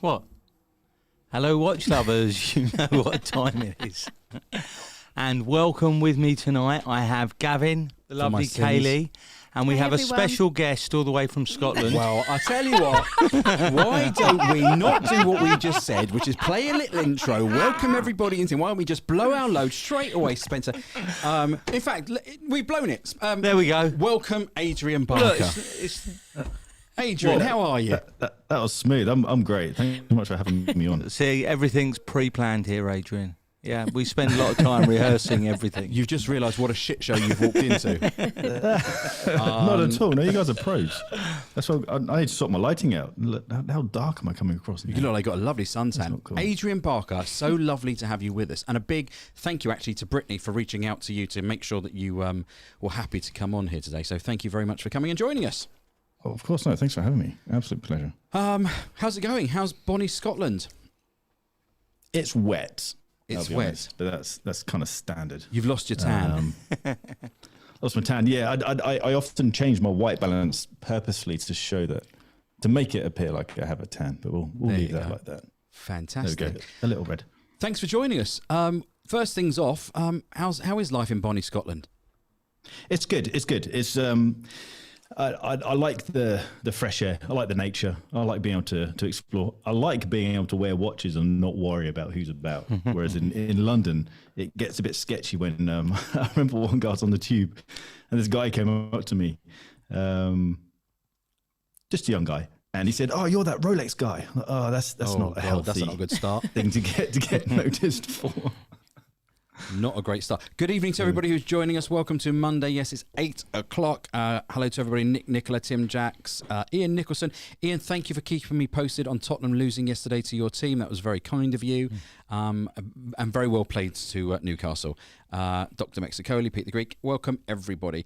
What? Hello, watch lovers. You know what time it is. And welcome with me tonight. I have Gavin, the lovely Kaylie, and we have everyone. A special guest all the way from Scotland. Well, I tell you what, why don't we not do what we just said, which is play a little intro, welcome everybody into. Why don't we just blow our load straight away, Spencer? In fact, we've blown it. There we go. Welcome, Adrian Barker. Look, Adrian, how are you? That was smooth. I'm great. Thank you so much for having me on. See, everything's pre-planned here, Adrian. Yeah, we spend a lot of time rehearsing everything. You've just realised what a shit show you've walked into. Not at all. No, you guys are pros. That's why I need to sort my lighting out. Look, how dark am I coming across? You look like you got a lovely suntan. Cool. Adrian Barker, so lovely to have you with us. And a big thank you actually to Brittany for reaching out to you to make sure that you were happy to come on here today. So thank you very much for coming and joining us. Oh, of course, no. Thanks for having me. Absolute pleasure. How's it going? How's Bonnie, Scotland? It's wet. It's wet, honest, but that's kind of standard. You've lost your tan. Lost my tan. Yeah, I often change my white balance purposely to make it appear like I have a tan. But we'll leave that like that. Fantastic. There we go. A little red. Thanks for joining us. First things off, how is life in Bonnie, Scotland? It's good. It's good. It's I like the fresh air. I like the nature. I like being able to explore. I like being able to wear watches and not worry about who's about. Whereas in London, it gets a bit sketchy when I remember one guy was on the tube and this guy came up to me, just a young guy. And he said, "Oh, you're that Rolex guy." Oh, that's not a healthy. That's not a good start thing to get noticed for. Not a great start. Good evening to everybody who's joining us. Welcome to Monday. Yes, it's 8 o'clock. Hello to everybody. Nick, Nicola, Tim, Jacks, Ian Nicholson. Ian, thank you for keeping me posted on Tottenham losing yesterday to your team. That was very kind of you. And very well played to Newcastle. Dr. Mexicoli, Pete the Greek. Welcome, everybody.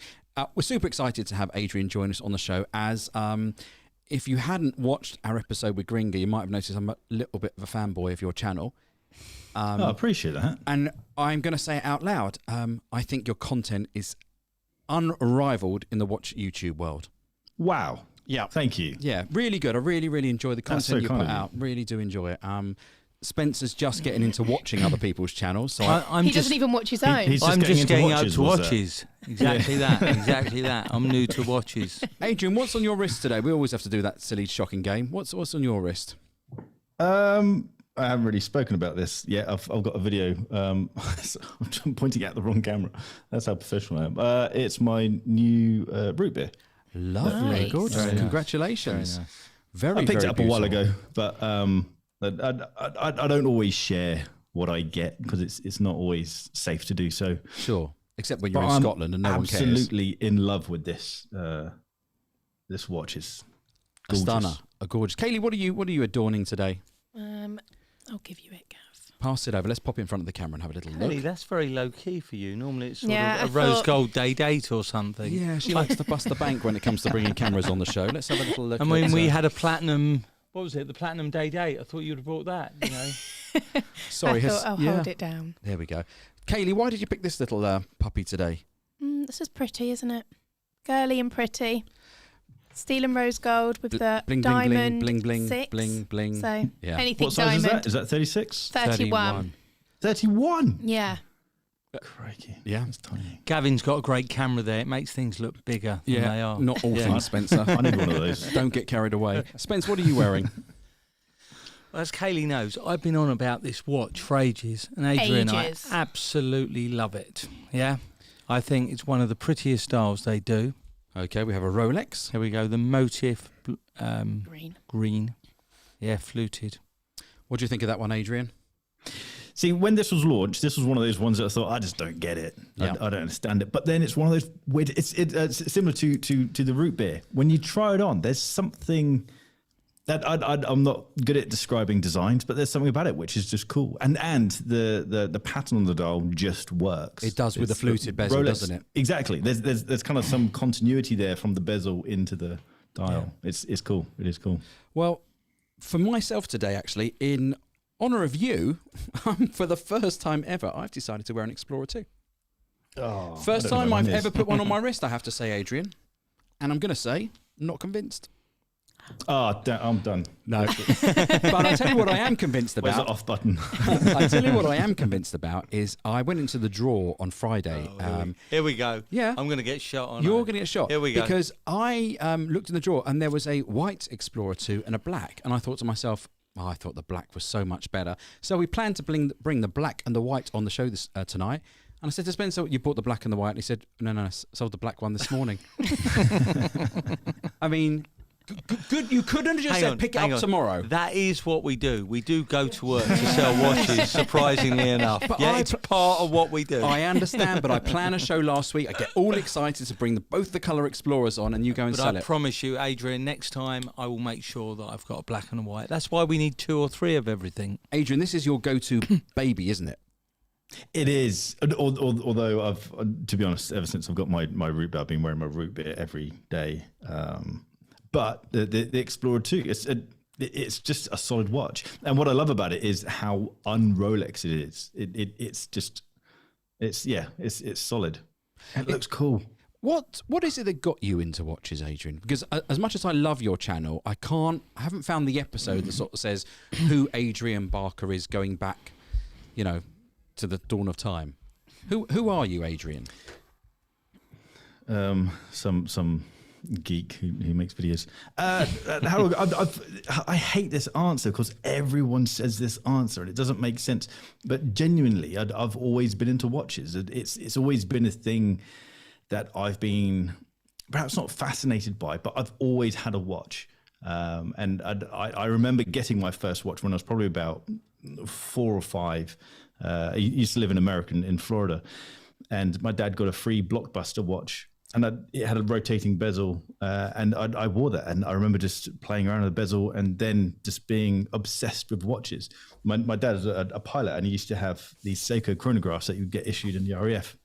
We're super excited to have Adrian join us on the show. As if you hadn't watched our episode with Gringa, you might have noticed I'm a little bit of a fanboy of your channel. I appreciate that. And I'm going to say it out loud. I think your content is unrivaled in the watch YouTube world. Wow. Yeah. Thank you. Yeah, really good. I really, really enjoy the content you put out. Really do enjoy it. Spencer's just getting into watching other people's channels. So he doesn't even watch his own. I'm just getting out to watches. Exactly that. Exactly that. I'm new to watches. Adrian, what's on your wrist today? We always have to do that silly, shocking game. What's on your wrist? I haven't really spoken about this yet. I've got a video. I'm pointing at the wrong camera. That's how professional I am. It's my new root beer. Lovely. Nice. Gorgeous. Very Congratulations. Nice. Very, I picked it up beautiful. a while ago, but I don't always share what I get because it's not always safe to do so. Sure. Except when you're in Scotland and no one cares. Absolutely in love with this. This watch is gorgeous. A stunner. A gorgeous. Kaylie, what are you adorning today? I'll give you it, Gav. Pass it over. Let's pop in front of the camera and have a little look. Really, that's very low key for you. Normally it's sort Yeah, of a rose gold day-date or something. Yeah, she likes to bust the bank when it comes to bringing cameras on the show. Let's have a little look. I mean, we had a platinum. What was it? The platinum day-date. I thought you'd have brought that. You know. Sorry, I thought I'll hold it down. There we go. Kaylie, why did you pick this little puppy today? This is pretty, isn't it? Girly and pretty. Steel and rose gold with the bling, diamond bling, bling, 6. bling, bling. So Yeah. anything What size diamond. is that? Is that 36? 31. 31? Yeah. Crikey. Yeah. That's tiny. Gavin's got a great camera there. It makes things look bigger than they are. Not all things, Spencer. I need one of those. Don't get carried away. Spence, what are you wearing? Well, as Kaylie knows, I've been on about this watch for ages. And Adrian, Ages. I absolutely love it. Yeah. I think it's one of the prettiest styles they do. Okay, we have a Rolex. Here we go. The motif Green. Yeah, fluted. What do you think of that one, Adrian? See, when this was launched, this was one of those ones that I thought, I just don't get it. Yeah. I don't understand it. But then it's one of those weird, it's similar to the root beer. When you try it on, there's something that I'm not good at describing designs, but there's something about it which is just cool. And the pattern on the dial just works. It does with the fluted bezel, doesn't it? Exactly. There's kind of some continuity there from the bezel into the dial. Yeah. It's cool. It is cool. Well, for myself today, actually, in honour of you, for the first time ever, I've decided to wear an Explorer 2. Oh, first time I've ever put one on my wrist, I have to say, Adrian. And I'm going to say, not convinced. I'm done. No. But I'll tell you what I am convinced Where's the about. off button? I'll tell you what I am convinced about is I went into the drawer on Friday. Here we go. Yeah. I'm going to get shot on. You're going to get shot. Here we go. Because I looked in the drawer and there was a white Explorer 2 and a black. And I thought to myself, I thought the black was so much better. So we planned to bring the black and the white on the show this tonight. And I said to Spencer, you bought the black and the white? And he said, no, I sold the black one this morning. I mean... Good. You couldn't have just said pick it up tomorrow. That is what we do. We do go to work to sell watches, surprisingly enough. But it's part of what we do. I understand, but I planned a show last week. I get all excited to bring both the colour Explorers on and you go and sell it. But I promise you, Adrian, next time I will make sure that I've got a black and a white. That's why we need 2 or 3 of everything. Adrian, this is your go-to baby, isn't it? It is. Although I've, to be honest, ever since I've got my root beer, I've been wearing my root beer every day. But the Explorer 2, it's just a solid watch. And what I love about it is how un-Rolex it is. It's solid. It looks cool. What is it that got you into watches, Adrian? Because as much as I love your channel, I haven't found the episode that sort of says who Adrian Barker is going back, to the dawn of time. Who are you, Adrian? Some geek who makes videos. I hate this answer because everyone says this answer and it doesn't make sense. But genuinely, I've always been into watches. It's always been a thing that I've been perhaps not fascinated by, but I've always had a watch. And I remember getting my first watch when I was probably about 4 or 5. I used to live in America, in Florida, and my dad got a free Blockbuster watch. And it had a rotating bezel, and I wore that. And I remember just playing around with the bezel and then just being obsessed with watches. My dad is a pilot, and he used to have these Seiko chronographs that you would get issued in the RAF.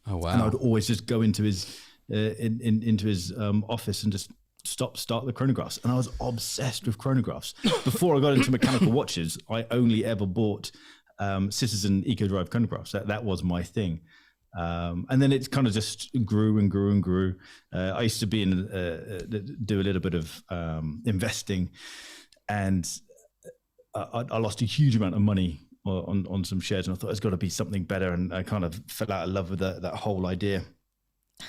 Oh, wow. And I would always just go into his into his office and just start the chronographs. And I was obsessed with chronographs. Before I got into mechanical watches, I only ever bought Citizen Eco-Drive chronographs. That was my thing. And then it kind of just grew and grew and grew. I used to be do a little bit of investing, and I lost a huge amount of money on some shares, and I thought there's got to be something better, and I kind of fell out of love with that whole idea.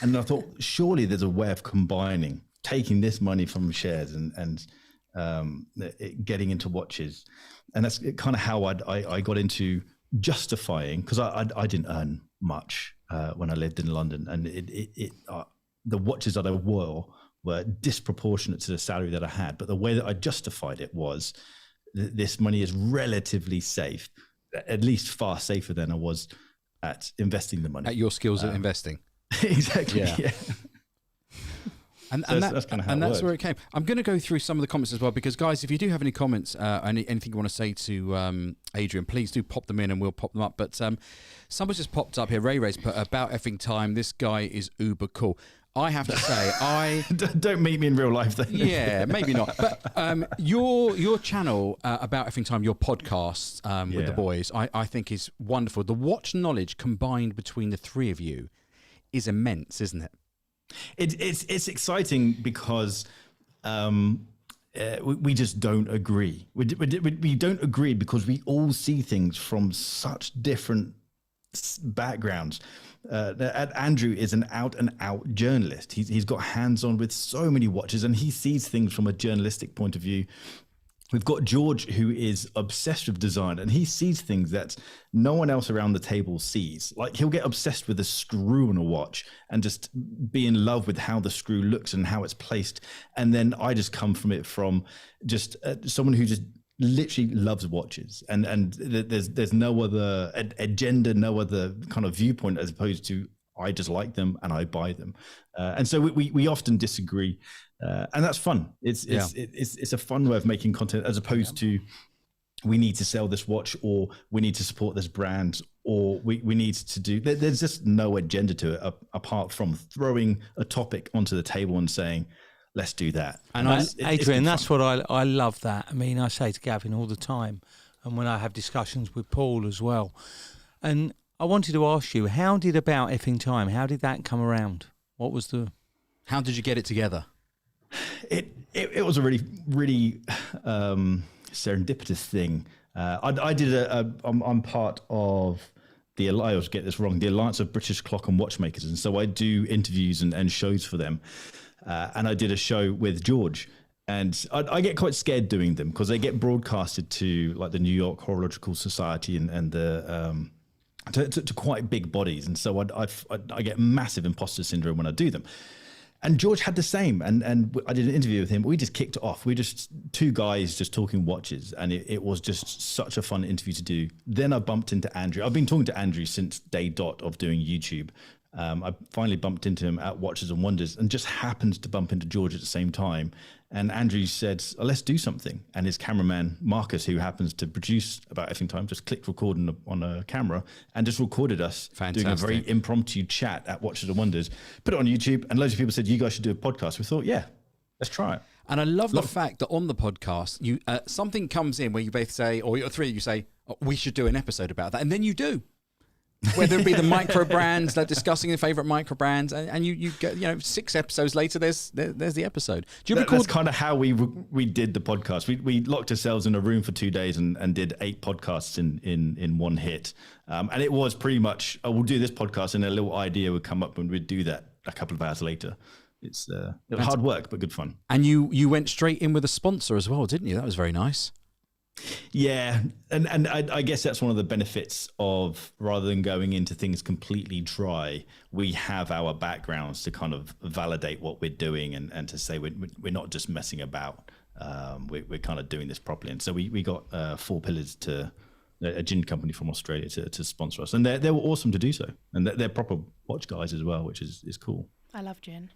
And I thought surely there's a way of combining taking this money from shares and getting into watches, and that's kind of how I got into justifying, because I didn't earn much when I lived in London, and the watches that I wore were disproportionate to the salary that I had. But the way that I justified it was this money is relatively safe, at least far safer than I was at investing the money. At your skills at investing. Exactly. Yeah. And that's kind of how that's where it came. I'm going to go through some of the comments as well, because guys, if you do have any comments, anything you want to say to Adrian, please do pop them in and we'll pop them up. But somebody's just popped up here. Ray's put about effing time. This guy is uber cool. I have to say, don't meet me in real life then. Yeah, maybe not. But your channel, about effing time, your podcast with the boys, I think is wonderful. The watch knowledge combined between the three of you is immense, isn't it? It's exciting because we just don't agree. We don't agree because we all see things from such different backgrounds. Andrew is an out-and-out journalist. He's got hands-on with so many watches, and he sees things from a journalistic point of view. We've got George, who is obsessed with design, and he sees things that no one else around the table sees. Like, he'll get obsessed with a screw on a watch and just be in love with how the screw looks and how it's placed. And then I just come from it from just someone who just literally loves watches. And there's no other agenda, no other kind of viewpoint, as opposed to I just like them and I buy them. And so we often disagree. And that's fun. It's a fun way of making content, as opposed to we need to sell this watch, or we need to support this brand, or we need to do. There's just no agenda to it apart from throwing a topic onto the table and saying, let's do that. And Adrian, that's what I love that. I mean, I say to Gavin all the time, and when I have discussions with Paul as well. And I wanted to ask you, how did About Effing Time, how did that come around? What was the... How did you get it together? It was a really serendipitous thing. I did I'm part of I always get this wrong, the Alliance of British Clock and Watchmakers, and so I do interviews and shows for them. And I did a show with George, and I get quite scared doing them because they get broadcasted to like the New York Horological Society and the to quite big bodies, and so I get massive imposter syndrome when I do them. And George had the same, and I did an interview with him. We just kicked it off. We just two guys just talking watches, and it was just such a fun interview to do. Then I bumped into Andrew. I've been talking to Andrew since day dot of doing YouTube. I finally bumped into him at Watches and Wonders, and just happened to bump into George at the same time. And Andrew said, oh, let's do something. And his cameraman, Marcus, who happens to produce about Epping Time, just clicked record on a camera and just recorded us doing a very impromptu chat at Watches and Wonders, put it on YouTube, and loads of people said, you guys should do a podcast. We thought, yeah, let's try it. And I love the fact that on the podcast, you something comes in where you both say, or three of you say, oh, we should do an episode about that. And then you do. Whether it be the micro brands, like discussing the favorite micro brands, and you get 6 episodes later, there's the episode. Do you record? That's kind of how we did the podcast. We locked ourselves in a room for 2 days and did 8 podcasts in one hit. And it was pretty much, we'll do this podcast, and a little idea would come up, and we'd do that a couple of hours later. It was hard work, but good fun. And you went straight in with a sponsor as well, didn't you? That was very nice. Yeah, and I guess that's one of the benefits of, rather than going into things completely dry, we have our backgrounds to kind of validate what we're doing and to say we're not just messing about. We're kind of doing this properly. And so we got 4 Pillars, to a gin company from Australia, to sponsor us, and they were awesome to do so, and they're proper watch guys as well, which is cool. I love gin.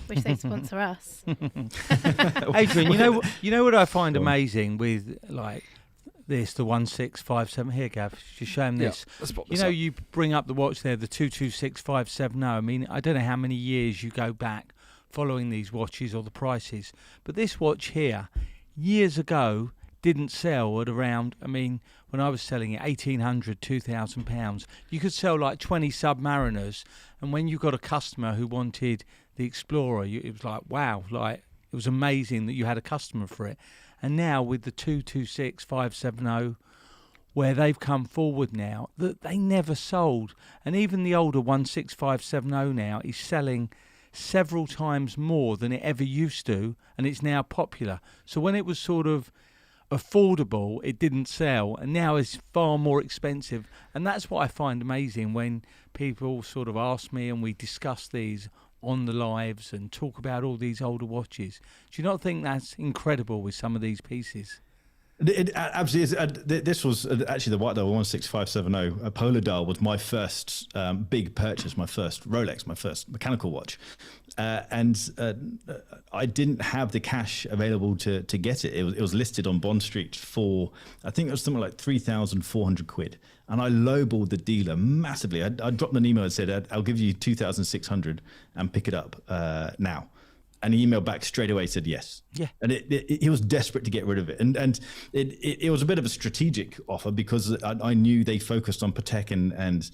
Wish they'd sponsor us. Adrian, you know what I find amazing with like this, the 1657 here, Gav. Just show him this. Yeah, you bring up the watch there, the 226570. I mean, I don't know how many years you go back following these watches or the prices, but this watch here, years ago, didn't sell at around, I mean, when I was selling it, £1,800, £2,000. You could sell like 20 Submariners, and when you got a customer who wanted the Explorer, it was like, wow, like it was amazing that you had a customer for it. And now with the 226570, where they've come forward now, that they never sold. And even the older 16570 now is selling several times more than it ever used to, and it's now popular. So when it was sort of affordable, it didn't sell, and now it's far more expensive. And that's what I find amazing when people sort of ask me and we discuss these on the lives and talk about all these older watches. Do you not think that's incredible with some of these pieces? It absolutely is. This was actually the White Dial 16570. A Polar Dial was my first big purchase, my first Rolex, my first mechanical watch. And I didn't have the cash available to get it. It was listed on Bond Street for, I think it was something like 3,400 quid. And I lowballed the dealer massively. I dropped an email and said, I'll give you 2,600 and pick it up now. And he emailed back straight away, said yes. Yeah. And he was desperate to get rid of it. And it was a bit of a strategic offer because I knew they focused on Patek and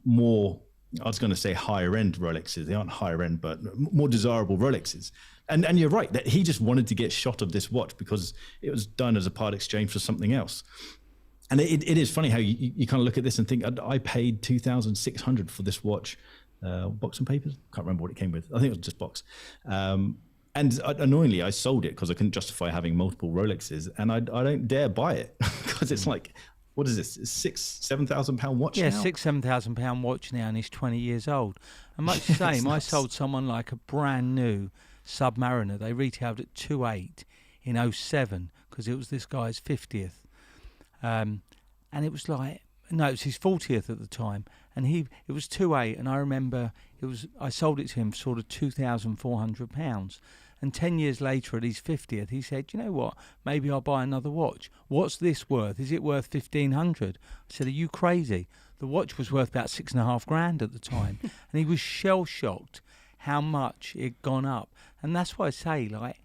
more, I was going to say higher end Rolexes. They aren't higher end, but more desirable Rolexes. And you're right, that he just wanted to get shot of this watch because it was done as a part exchange for something else. And it is funny how you kind of look at this and think, I paid 2,600 for this watch. Box and papers, can't remember what it came with. I think it was just box. And annoyingly, I sold it because I couldn't justify having multiple Rolexes, and I don't dare buy it because it's like, what is this? £6,000-7,000 watch now? Yeah, £6,000-7,000 watch now, and it's 20 years old. And much the same, I sold someone like a brand new Submariner. They retailed at 2.8 in 2007 because it was this guy's 50th, and it was like, no, it was his 40th at the time, and it was 2.8, and I remember I sold it to him for sort of £2,400, and 10 years later at his 50th, he said, you know what, maybe I'll buy another watch. What's this worth? Is it worth 1,500? I said, are you crazy? The watch was worth about $6,500 at the time, and he was shell-shocked how much it had gone up. And that's why I say, like,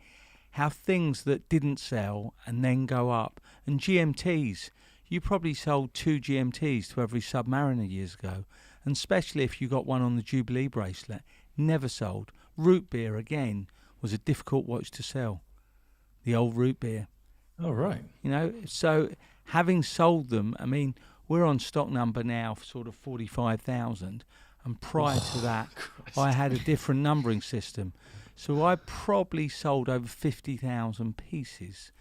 how things that didn't sell and then go up, and GMTs. You probably sold 2 GMTs to every Submariner years ago, and especially if you got one on the Jubilee bracelet, never sold. Root beer again was a difficult watch to sell. The old root beer. Oh, right. You know, so having sold them, I mean, we're on stock number now for sort of 45,000. And prior to that, I had a different numbering system. So I probably sold over 50,000 pieces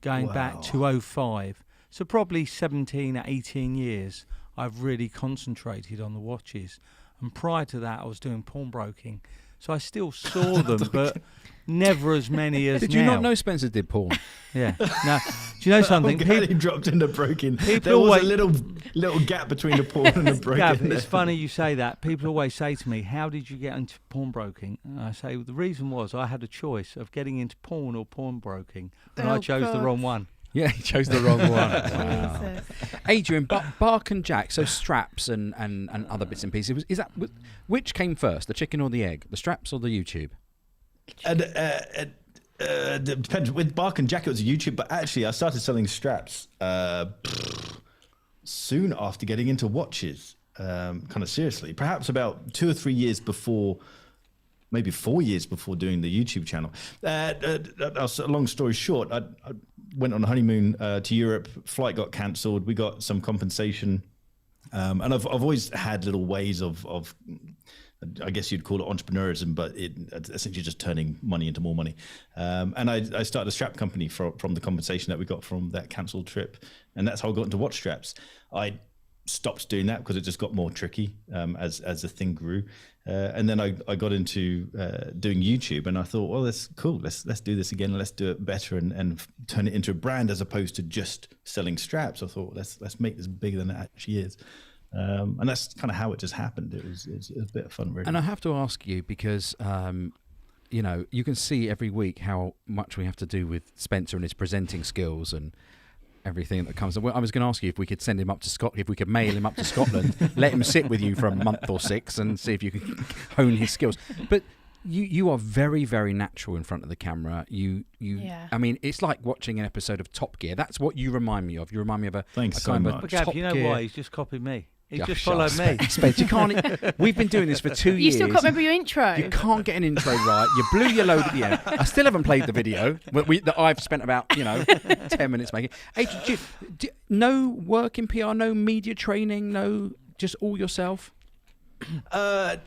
going back to 05. So probably 17, 18 years, I've really concentrated on the watches. And prior to that, I was doing pawnbroking. So I still saw them, but never as many as Did now. you not know Spencer did porn? Yeah. Now, do you know something? He dropped into broken. There was a little gap between the porn and the broken. Gavin, it's funny you say that. People always say to me, how did you get into pawnbroking? And I say, well, the reason was I had a choice of getting into porn or pawnbroking, and I chose the wrong one. Yeah, he chose the wrong one. Wow. Adrian, Bark and Jack, so straps and other bits and pieces. Is that which came first, the chicken or the egg? The straps or the YouTube? Depends. With Bark and Jack, it was YouTube, but actually I started selling straps soon after getting into watches, kind of seriously. Perhaps about 2 or 3 years before, maybe 4 years before doing the YouTube channel. Long story short, I went on a honeymoon to Europe. Flight got cancelled. We got some compensation, and I've always had little ways of I guess you'd call it entrepreneurism, but it essentially just turning money into more money. And I started a strap company from the compensation that we got from that cancelled trip, and that's how I got into watch straps. I stopped doing that because it just got more tricky as the thing grew. And then I got into doing YouTube, and I thought, well, that's cool. Let's do this again. Let's do it better and turn it into a brand as opposed to just selling straps. I thought, let's make this bigger than it actually is. And that's kind of how it just happened. It was a bit of fun, really. And I have to ask you because, you know, you can see every week how much we have to do with Spencer and his presenting skills and everything that comes. I was going to ask you if we could send him up to Scotland, if we could mail him up to Scotland, let him sit with you for a month or 6 and see if you can hone his skills. But you are very, very natural in front of the camera. Yeah. I mean, it's like watching an episode of Top Gear. That's what you remind me of. You remind me of a Thanks so kind much. of a But Gav, Top you know Gear. why? He's just copied me. He's just shut followed up, me. Spence, you can't. We've been doing this for 2 years. You still can't remember your intro. You can't get an intro right. You blew your load at the end. I still haven't played the video that I've spent about 10 minutes making. Hey, no work in PR, no media training, no, just all yourself. So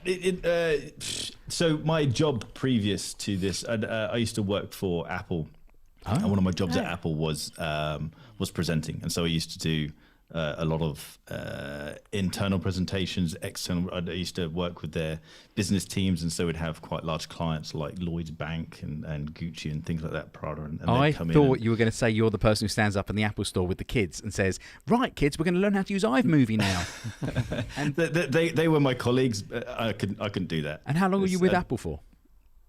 my job previous to this, I used to work for Apple, and one of my jobs at Apple was presenting, and so I used to do a lot of internal presentations, external. I used to work with their business teams, and so we'd have quite large clients like Lloyd's Bank and Gucci and things like that, Prada. And I thought you were going to say you're the person who stands up in the Apple store with the kids and says, "Right, kids, we're going to learn how to use iMovie now." And they were my colleagues. I couldn't do that. And how long were you with Apple for?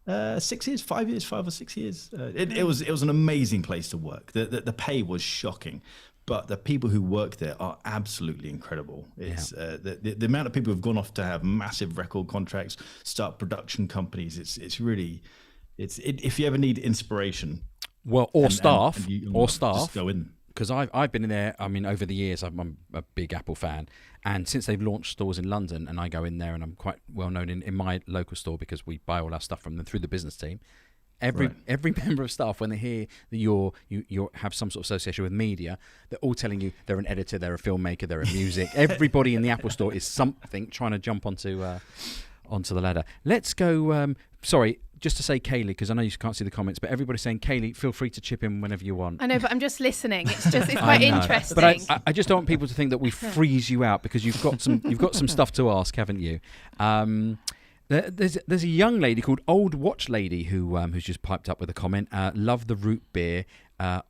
6 years, 5 years, 5 or 6 years. It was an amazing place to work. The pay was shocking. But the people who work there are absolutely incredible. It's the amount of people who've gone off to have massive record contracts, start production companies. It's really, if you ever need inspiration, staff, just go in. Because I've been in there. I mean, over the years, I'm a big Apple fan, and since they've launched stores in London, and I go in there, and I'm quite well known in my local store because we buy all our stuff from them through the business team. Every member of staff, when they hear that you have some sort of association with media, they're all telling you they're an editor, they're a filmmaker, they're in music. Everybody in the Apple store is something trying to jump onto the ladder. Let's go. Sorry, just to say Kaylie, because I know you can't see the comments, but everybody's saying Kaylie, feel free to chip in whenever you want. I know, but I'm just listening. It's quite interesting. But I just don't want people to think that we freeze you out because you've got some stuff to ask, haven't you? There's a young lady called Old Watch Lady who's just piped up with a comment. Love the root beer,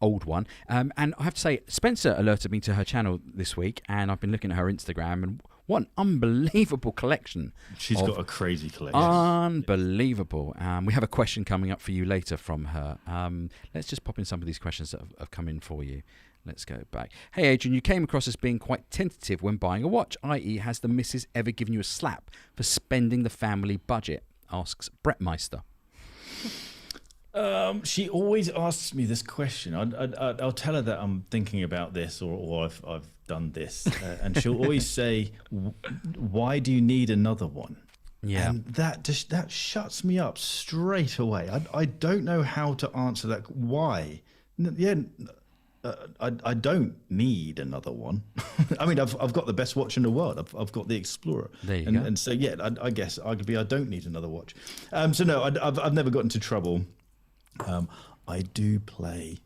old one. And I have to say, Spencer alerted me to her channel this week, and I've been looking at her Instagram, and what an unbelievable collection. She's got a crazy collection. Unbelievable. We have a question coming up for you later from her. Let's just pop in some of these questions that have come in for you. Let's go back. Hey, Adrian, you came across as being quite tentative when buying a watch, i.e. has the missus ever given you a slap for spending the family budget? Asks Brett Meister. She always asks me this question. I'll tell her that I'm thinking about this or I've done this. And she'll always say, why do you need another one? Yeah. And that shuts me up straight away. I don't know how to answer that. Why? I don't need another one. I mean, I've got the best watch in the world. I've got the Explorer. There you go. And so I guess arguably I don't need another watch. So no, I've never got into trouble. I do play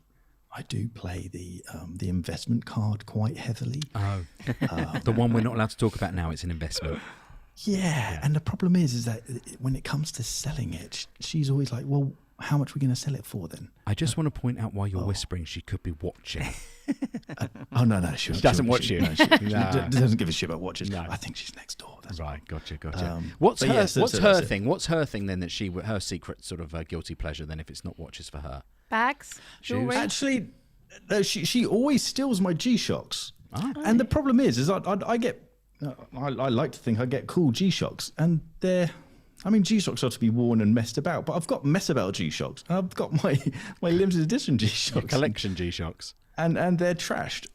the investment card quite heavily. Oh, the one we're not allowed to talk about now. It's an investment. Yeah, and the problem is that when it comes to selling it, she's always like, well, how much are we going to sell it for then? I just want to point out while you're whispering, she could be watching. No, she doesn't watch you. No, she doesn't give a shit about watches. No. I think she's next door. That's Right, gotcha. What's What's her it. thing? What's her thing then? That her secret sort of guilty pleasure then, if it's not watches for her? Bags, jewelry. Actually, she always steals my G-Shocks. Oh. And the problem is I get, I like to think I get cool G-Shocks, and G-Shocks are to be worn and messed about, but I've got mess about G-Shocks. I've got my limited edition G-Shocks. Collection G-Shocks. And they're trashed.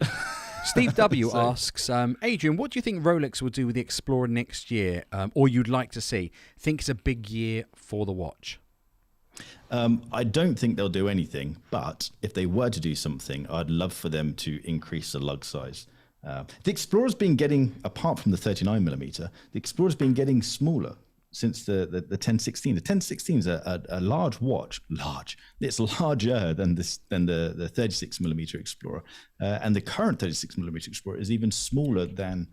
Steve W asks, Adrian, what do you think Rolex will do with the Explorer next year, or you'd like to see? Think it's a big year for the watch? I don't think they'll do anything, but if they were to do something, I'd love for them to increase the lug size. The Explorer's been getting, apart from the 39mm, the Explorer's been getting smaller since the 1016. The 1016 is a large watch. It's larger than the 36mm Explorer, and the current 36mm Explorer is even smaller than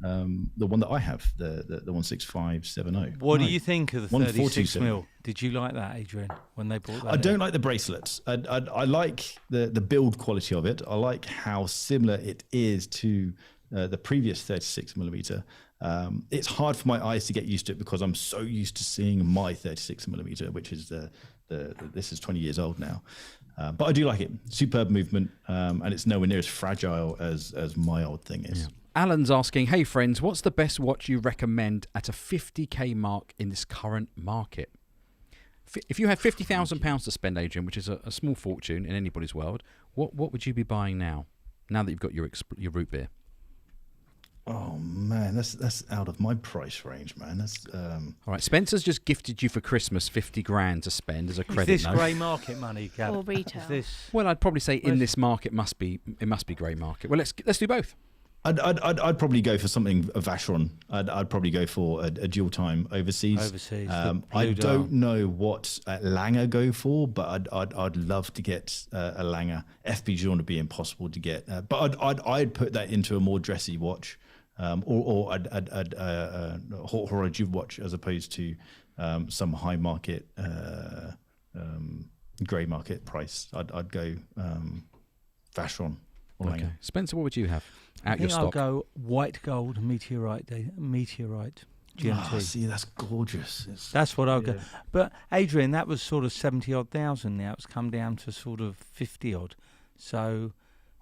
the one that I have, the 16570. What do you think of the 36mm? 142. Did you like that, Adrian, when they brought that? I don't like the bracelets. I like the build quality of it. I like how similar it is to the previous 36mm. It's hard for my eyes to get used to it because I'm so used to seeing my 36mm, which is this is 20 years old now. But I do like it. Superb movement, and it's nowhere near as fragile as my old thing is. Yeah. Alan's asking, hey friends, what's the best watch you recommend at a 50k mark in this current market? If you had £50,000 to spend, Adrian, which is a small fortune in anybody's world, what would you be buying now that you've got your root beer? Oh man, that's out of my price range, man. That's all right. Spencer's just gifted you for Christmas 50 grand to spend as a credit. Is this grey market money, Gavin? Or retail? Well, I'd probably say in this market must be grey market. Well, let's do both. I'd probably go for something a Vacheron. I'd probably go for a dual time overseas. I don't know what Lange go for, but I'd love to get a Lange. FP Journe would be impossible to get, but I'd put that into a more dressy watch, or a horology watch as opposed to some high market, grey market price. I'd go Vacheron. Okay, Spencer, what would you have? I think I'll go white gold meteorite GMT. See, that's gorgeous. That's what I'll go. But Adrian, that was sort of 70-odd thousand now. It's come down to sort of 50-odd. So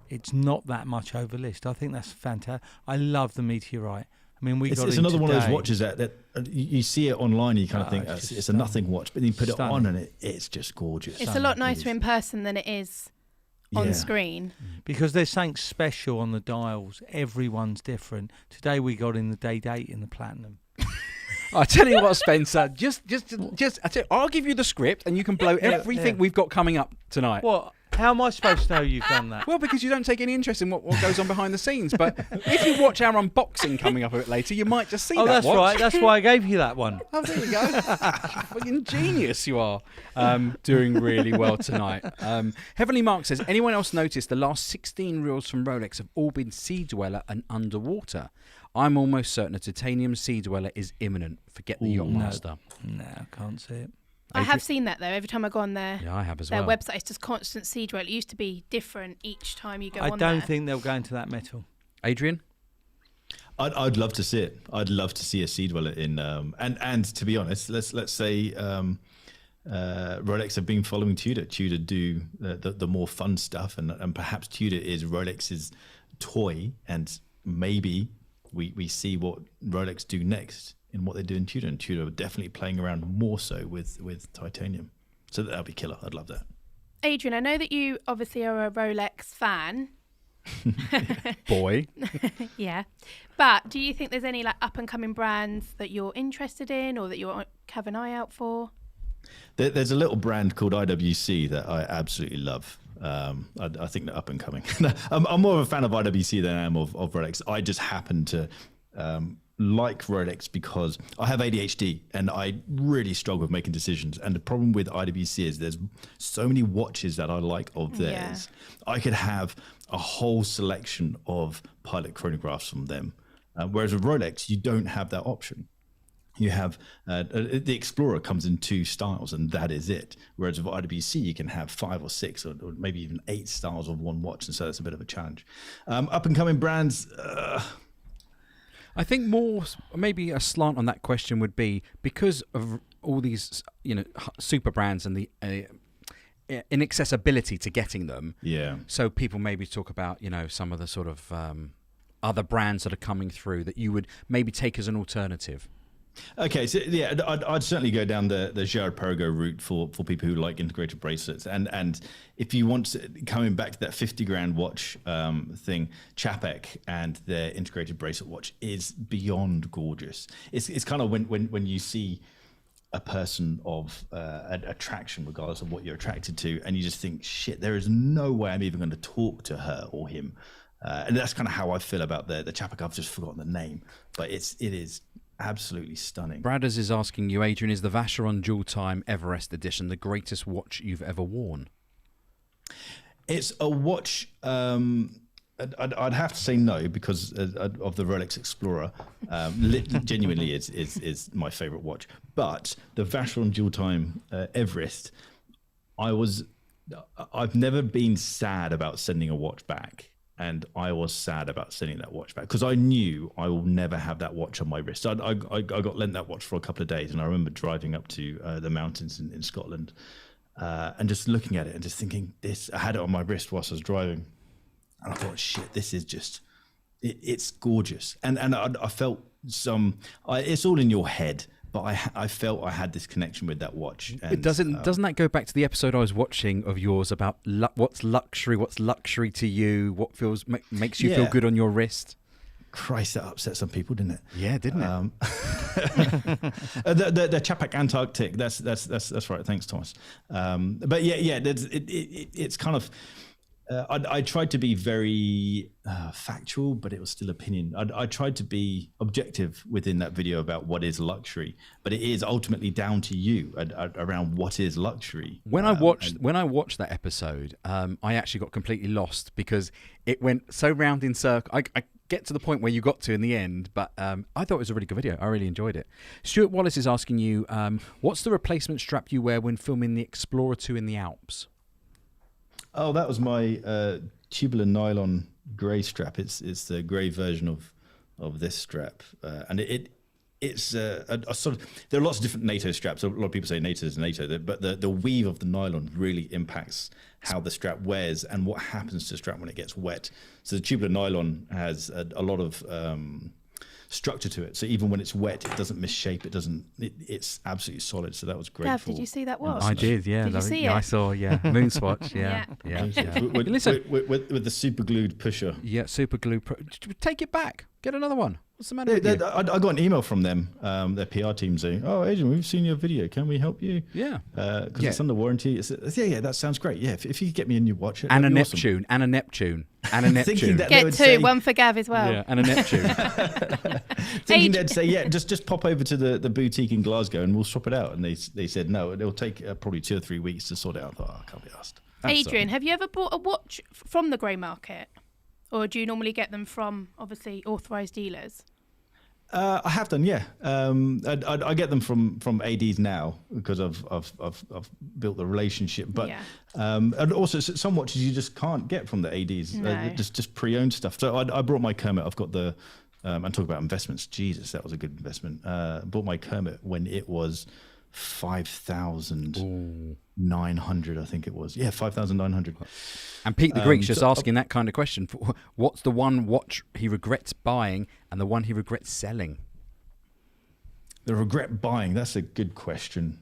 it's not that much over list. I think that's fantastic. I love the meteorite. I mean, it's another one of those watches that you see it online, you kind of think it's a nothing watch, but then you put it on and it's just gorgeous. It's a lot nicer in person than it is on screen. Because there's something special on the dials. Everyone's different. Today we got in the Day-Date in the platinum. I tell you what, Spencer, just I'll give you the script and you can blow everything we've got coming up tonight. What? How am I supposed to know you've done that? Well, because you don't take any interest in what goes on behind the scenes. But if you watch our unboxing coming up a bit later, you might just see that. Oh, that's watch. Right. That's why I gave you that one. Oh, there you go. Fucking genius you are. Doing really well tonight. Heavenly Mark says, anyone else notice the last 16 reels from Rolex have all been Sea Dweller and underwater? I'm almost certain a titanium Sea Dweller is imminent. Forget the Yachtmaster. No, I can't see it. I have seen that though. Every time I go on their I have as their well. website, it's just constant Sea Dweller. It used to be different each time you go I on there. don't think they'll go into that metal. Adrian? I'd love to see it. I'd love to see a Sea Dweller in and to be honest, let's say Rolex have been following Tudor. Tudor do the more fun stuff, and perhaps Tudor is Rolex's toy, and maybe we see what Rolex do next in what they do in Tudor, and Tudor are definitely playing around more so with titanium. So that'll be killer. I'd love that. Adrian, I know that you obviously are a Rolex fan. Boy. Yeah. But do you think there's any like up and coming brands that you're interested in or that you have an eye out for? There's a little brand called IWC that I absolutely love. I think they're up and coming. I'm more of a fan of IWC than I am of Rolex. I just happen to like Rolex because I have ADHD and I really struggle with making decisions. And the problem with IWC is there's so many watches that I like of theirs. Yeah. I could have a whole selection of pilot chronographs from them. Whereas with Rolex, you don't have that option. You have the Explorer comes in 2 styles and that is it. Whereas with IWC, you can have 5 or 6 or maybe even 8 styles of one watch. And so that's a bit of a challenge. Up and coming brands. I think more, maybe a slant on that question would be because of all these, super brands and the inaccessibility to getting them. Yeah. So people maybe talk about, some of the sort of other brands that are coming through that you would maybe take as an alternative. Okay, so yeah, I'd certainly go down the Girard-Perregaux route for people who like integrated bracelets, and if you want coming back to that 50 grand watch thing, Patek and their integrated bracelet watch is beyond gorgeous. It's kind of when you see a person of attraction, regardless of what you're attracted to, and you just think, shit, there is no way I'm even going to talk to her or him, and that's kind of how I feel about the Patek. I've just forgotten the name, but it is absolutely stunning. Bradders is asking you, Adrian, is the Vacheron Dual Time Everest Edition the greatest watch you've ever worn? It's a watch. I'd have to say no because of the Rolex Explorer. Genuinely, is my favorite watch. But the Vacheron Dual Time Everest, I've never been sad about sending a watch back. And I was sad about sending that watch back because I knew I will never have that watch on my wrist. I got lent that watch for a couple of days, and I remember driving up to the mountains in Scotland and just looking at it and just thinking, I had it on my wrist whilst I was driving. And I thought, shit, this is just, it's gorgeous. And I felt it's all in your head. But I felt I had this connection with that watch. And, doesn't that go back to the episode I was watching of yours about what's luxury to you, what makes you feel good on your wrist? Christ, that upset some people, didn't it? Yeah, didn't it? The Patek Antarctic. That's right. Thanks, Thomas. But yeah, it's kind of. I tried to be very factual, but it was still opinion. I tried to be objective within that video about what is luxury, but it is ultimately down to you around what is luxury. When I watched that episode, I actually got completely lost because it went so round in circle. I get to the point where you got to in the end, but I thought it was a really good video. I really enjoyed it. Stuart Wallace is asking you, what's the replacement strap you wear when filming the Explorer 2 in the Alps? Oh, that was my tubular nylon grey strap. It's the grey version of this strap, and it's a sort of. There are lots of different NATO straps. A lot of people say NATO is NATO, but the weave of the nylon really impacts how the strap wears and what happens to the strap when it gets wet. So the tubular nylon has a lot of structure to it, so even when it's wet, it doesn't misshape. It's absolutely solid. So that was great. Gav, did you see that watch? I did. Yeah, did you see it? I saw. Yeah, Moonswatch. Yeah. With the super glued pusher. Yeah, super glue. Take it back. Get another one. What's the matter with you? I got an email from them, their PR team saying, "Oh, Adrian, we've seen your video. Can we help you?" Yeah, because it's under warranty. Yeah, that sounds great. Yeah, if you could get me a new watch, and a Neptune, awesome. and a Neptune. Get 2, one for Gav as well. Yeah, and a Neptune. Thinking they'd say, yeah, just pop over to the boutique in Glasgow and we'll swap it out. And they said no, it'll take probably 2 or 3 weeks to sort it out. I thought, I can't be asked. Adrian, have you ever bought a watch from the grey market, or do you normally get them from obviously authorised dealers? I have done, yeah. I get them from ADs now because I've built the relationship. But and also some watches you just can't get from the ADs. No. Just pre-owned stuff. So I brought my Kermit. I've got the and talk about investments. Jesus, that was a good investment. Bought my Kermit when it was 5,900, I think it was. Yeah, 5,900. And Pete the Greek's just asking that kind of question. What's the one watch he regrets buying and the one he regrets selling? The regret buying, that's a good question.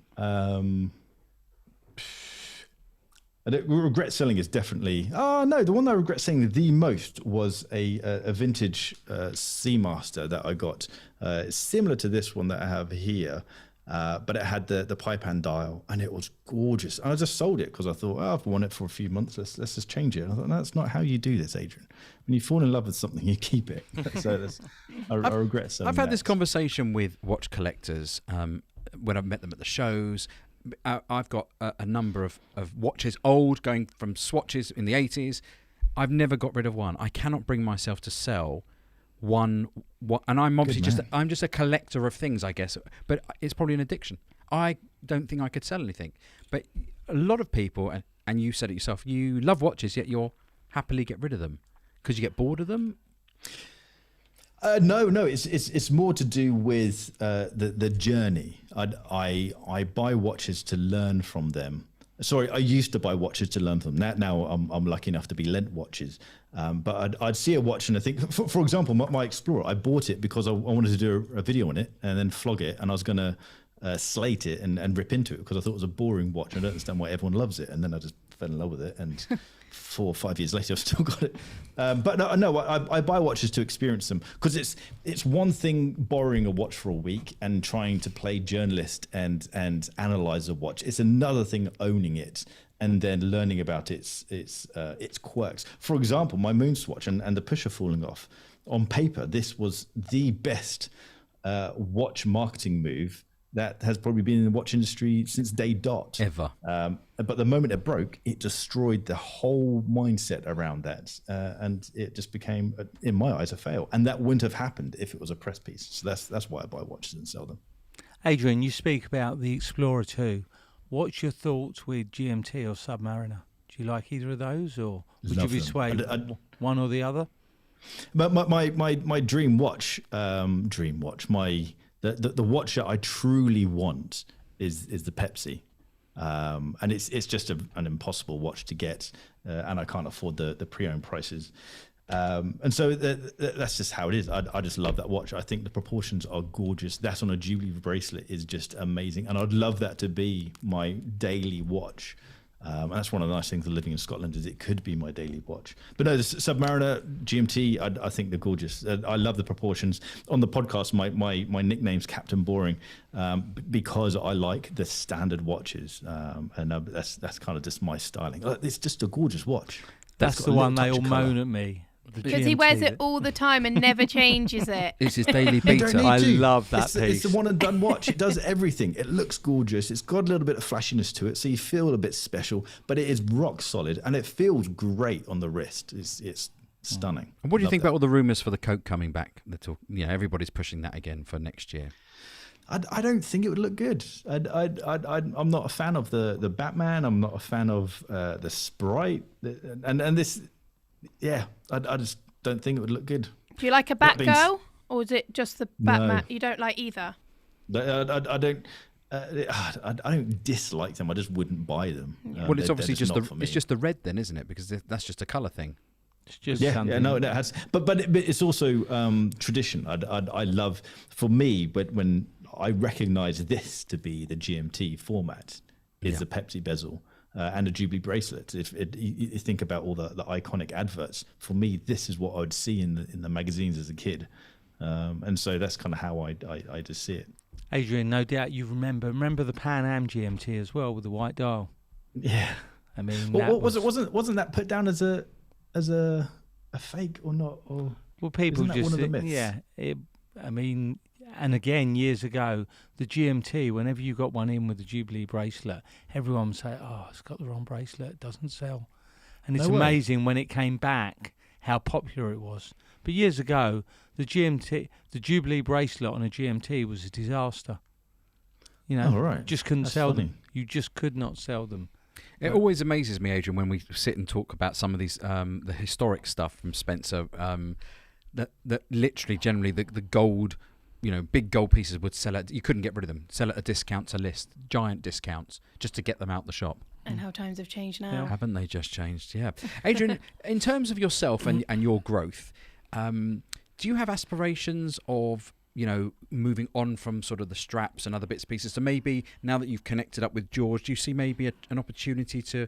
I don't regret selling is definitely. Oh no, the one that I regret selling the most was a vintage Seamaster that I got, similar to this one that I have here, but it had the pipe hand dial, and it was gorgeous. And I just sold it because I thought, oh, I've worn it for a few months. Let's just change it. And I thought, no, that's not how you do this, Adrian. When you fall in love with something, you keep it. So I regret selling. I've had this conversation with watch collectors when I've met them at the shows. I've got a number of watches, old, going from swatches in the 80s. I've never got rid of one. I cannot bring myself to sell one. And I'm obviously I'm just a collector of things, I guess. But it's probably an addiction. I don't think I could sell anything. But a lot of people, and you said it yourself, you love watches, yet you'll happily get rid of them because you get bored of them. No, it's more to do with the journey. I buy watches to learn from them. Sorry, I used to buy watches to learn from them. Now I'm lucky enough to be lent watches. But I'd see a watch and I think, for example, my Explorer, I bought it because I wanted to do a video on it and then flog it, and I was going to slate it and rip into it because I thought it was a boring watch. I don't understand why everyone loves it. And then I just fell in love with it, and 4 or 5 years later I've still got it. But no, I buy watches to experience them, because it's one thing borrowing a watch for a week and trying to play journalist and analyze a watch. It's another thing owning it and then learning about its quirks. For example, my moon swatch and the pusher falling off. On paper, this was the best watch marketing move that has probably been in the watch industry since day dot. Ever. But the moment it broke, it destroyed the whole mindset around that. And it just became, in my eyes, a fail. And that wouldn't have happened if it was a press piece. So that's why I buy watches and sell them. Adrian, you speak about the Explorer 2. What's your thoughts with GMT or Submariner? Do you like either of those, or would you be swayed one or the other? But my dream watch, the watch that I truly want is the Pepsi, and it's just an impossible watch to get, and I can't afford the pre-owned prices, and so that's just how it is. I just love that watch. I think the proportions are gorgeous. That on a Jubilee bracelet is just amazing, and I'd love that to be my daily watch. And that's one of the nice things of living in Scotland, is it could be my daily watch. But no, the Submariner, GMT, I think they're gorgeous. I love the proportions. On the podcast, my nickname's Captain Boring, because I like the standard watches, and that's kind of just my styling. It's just a gorgeous watch. That's the one they all moan at me. Because he wears it all the time and never changes it. It's his daily beater. I love that piece. It's the one and done watch. It does everything. It looks gorgeous. It's got a little bit of flashiness to it, so you feel a bit special. But it is rock solid, and it feels great on the wrist. It's stunning. And what do you think about all the rumours for the Coke coming back? Everybody's pushing that again for next year. I don't think it would look good. I'm not a fan of the Batman. I'm not a fan of the Sprite, and this. Yeah, I just don't think it would look good. Do you like a Batgirl, or is it just the Batman? You don't like either? I don't dislike them. I just wouldn't buy them. Yeah. Well, it's obviously just the red then, isn't it? Because that's just a colour thing. It's just something. Yeah, no, it has. But it's also tradition. I love, for me, but when I recognise this to be the GMT format, is the Pepsi bezel. And a Jubilee bracelet. If you think about all the iconic adverts, for me, this is what I would see in the magazines as a kid, and so that's kind of how I just see it. Adrian, no doubt you remember the Pan Am GMT as well with the white dial. Yeah, I mean, wasn't that put down as a fake or not? Or well, people isn't that just one of the myths? I mean. And again, years ago, the GMT, whenever you got one in with the Jubilee bracelet, everyone would say, oh, it's got the wrong bracelet, it doesn't sell. And it's amazing when it came back how popular it was. But years ago, the Jubilee bracelet on a GMT was a disaster. Just couldn't sell them. You just could not sell them. It always amazes me, Adrian, when we sit and talk about some of these, the historic stuff from Spencer, that literally, generally, the gold... big gold pieces would sell you couldn't get rid of them. Sell at a discount to list, giant discounts, just to get them out the shop. And how times have changed now. Yeah. Haven't they just changed? Yeah. Adrian, in terms of yourself and your growth, do you have aspirations of, moving on from sort of the straps and other bits and pieces? So maybe now that you've connected up with George, do you see maybe an opportunity to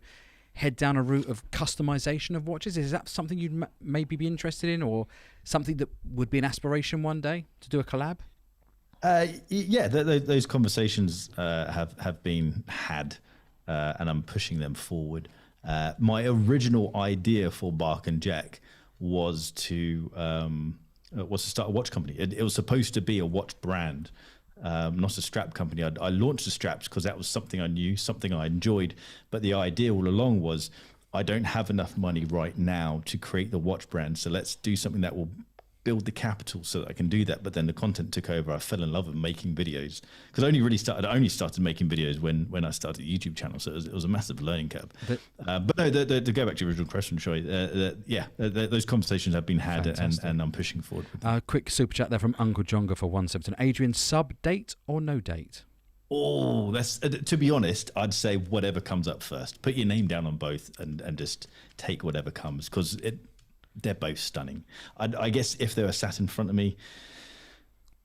head down a route of customization of watches? Is that something you'd maybe be interested in, or something that would be an aspiration one day to do a collab? Yeah, those conversations have been had, and I'm pushing them forward. My original idea for Bark and Jack was to start a watch company. It was supposed to be a watch brand, not a strap company. I launched the straps because that was something I knew, something I enjoyed. But the idea all along was, I don't have enough money right now to create the watch brand, so let's do something that will build the capital so that I can do that. But then the content took over. I fell in love with making videos, because I only started making videos when I started the YouTube channel. So it was a massive learning curve. But no, to go back to your original question, Troy, those conversations have been had, and I'm pushing forward with them. Quick super chat there from Uncle Jonga for 117. Adrian, sub date or no date? Oh, that's to be honest, I'd say whatever comes up first. Put your name down on both and just take whatever comes, because they're both stunning. I guess if they were sat in front of me,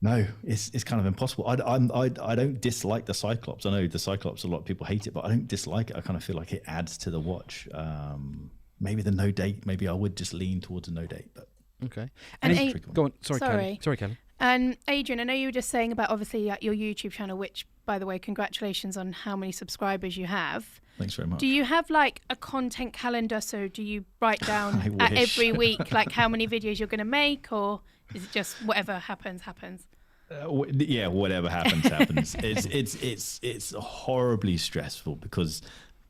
no, it's kind of impossible. I don't dislike the Cyclops. I know the Cyclops, a lot of people hate it, but I don't dislike it. I kind of feel like it adds to the watch. Maybe the no date. Maybe I would just lean towards a no date. But okay. And go on. Sorry, Kelly. And Adrian, I know you were just saying about obviously your YouTube channel, which, by the way, congratulations on how many subscribers you have. Thanks very much. Do you have like a content calendar? So do you write down at every week like how many videos you're going to make, or is it just whatever happens? Yeah, whatever happens. It's horribly stressful, because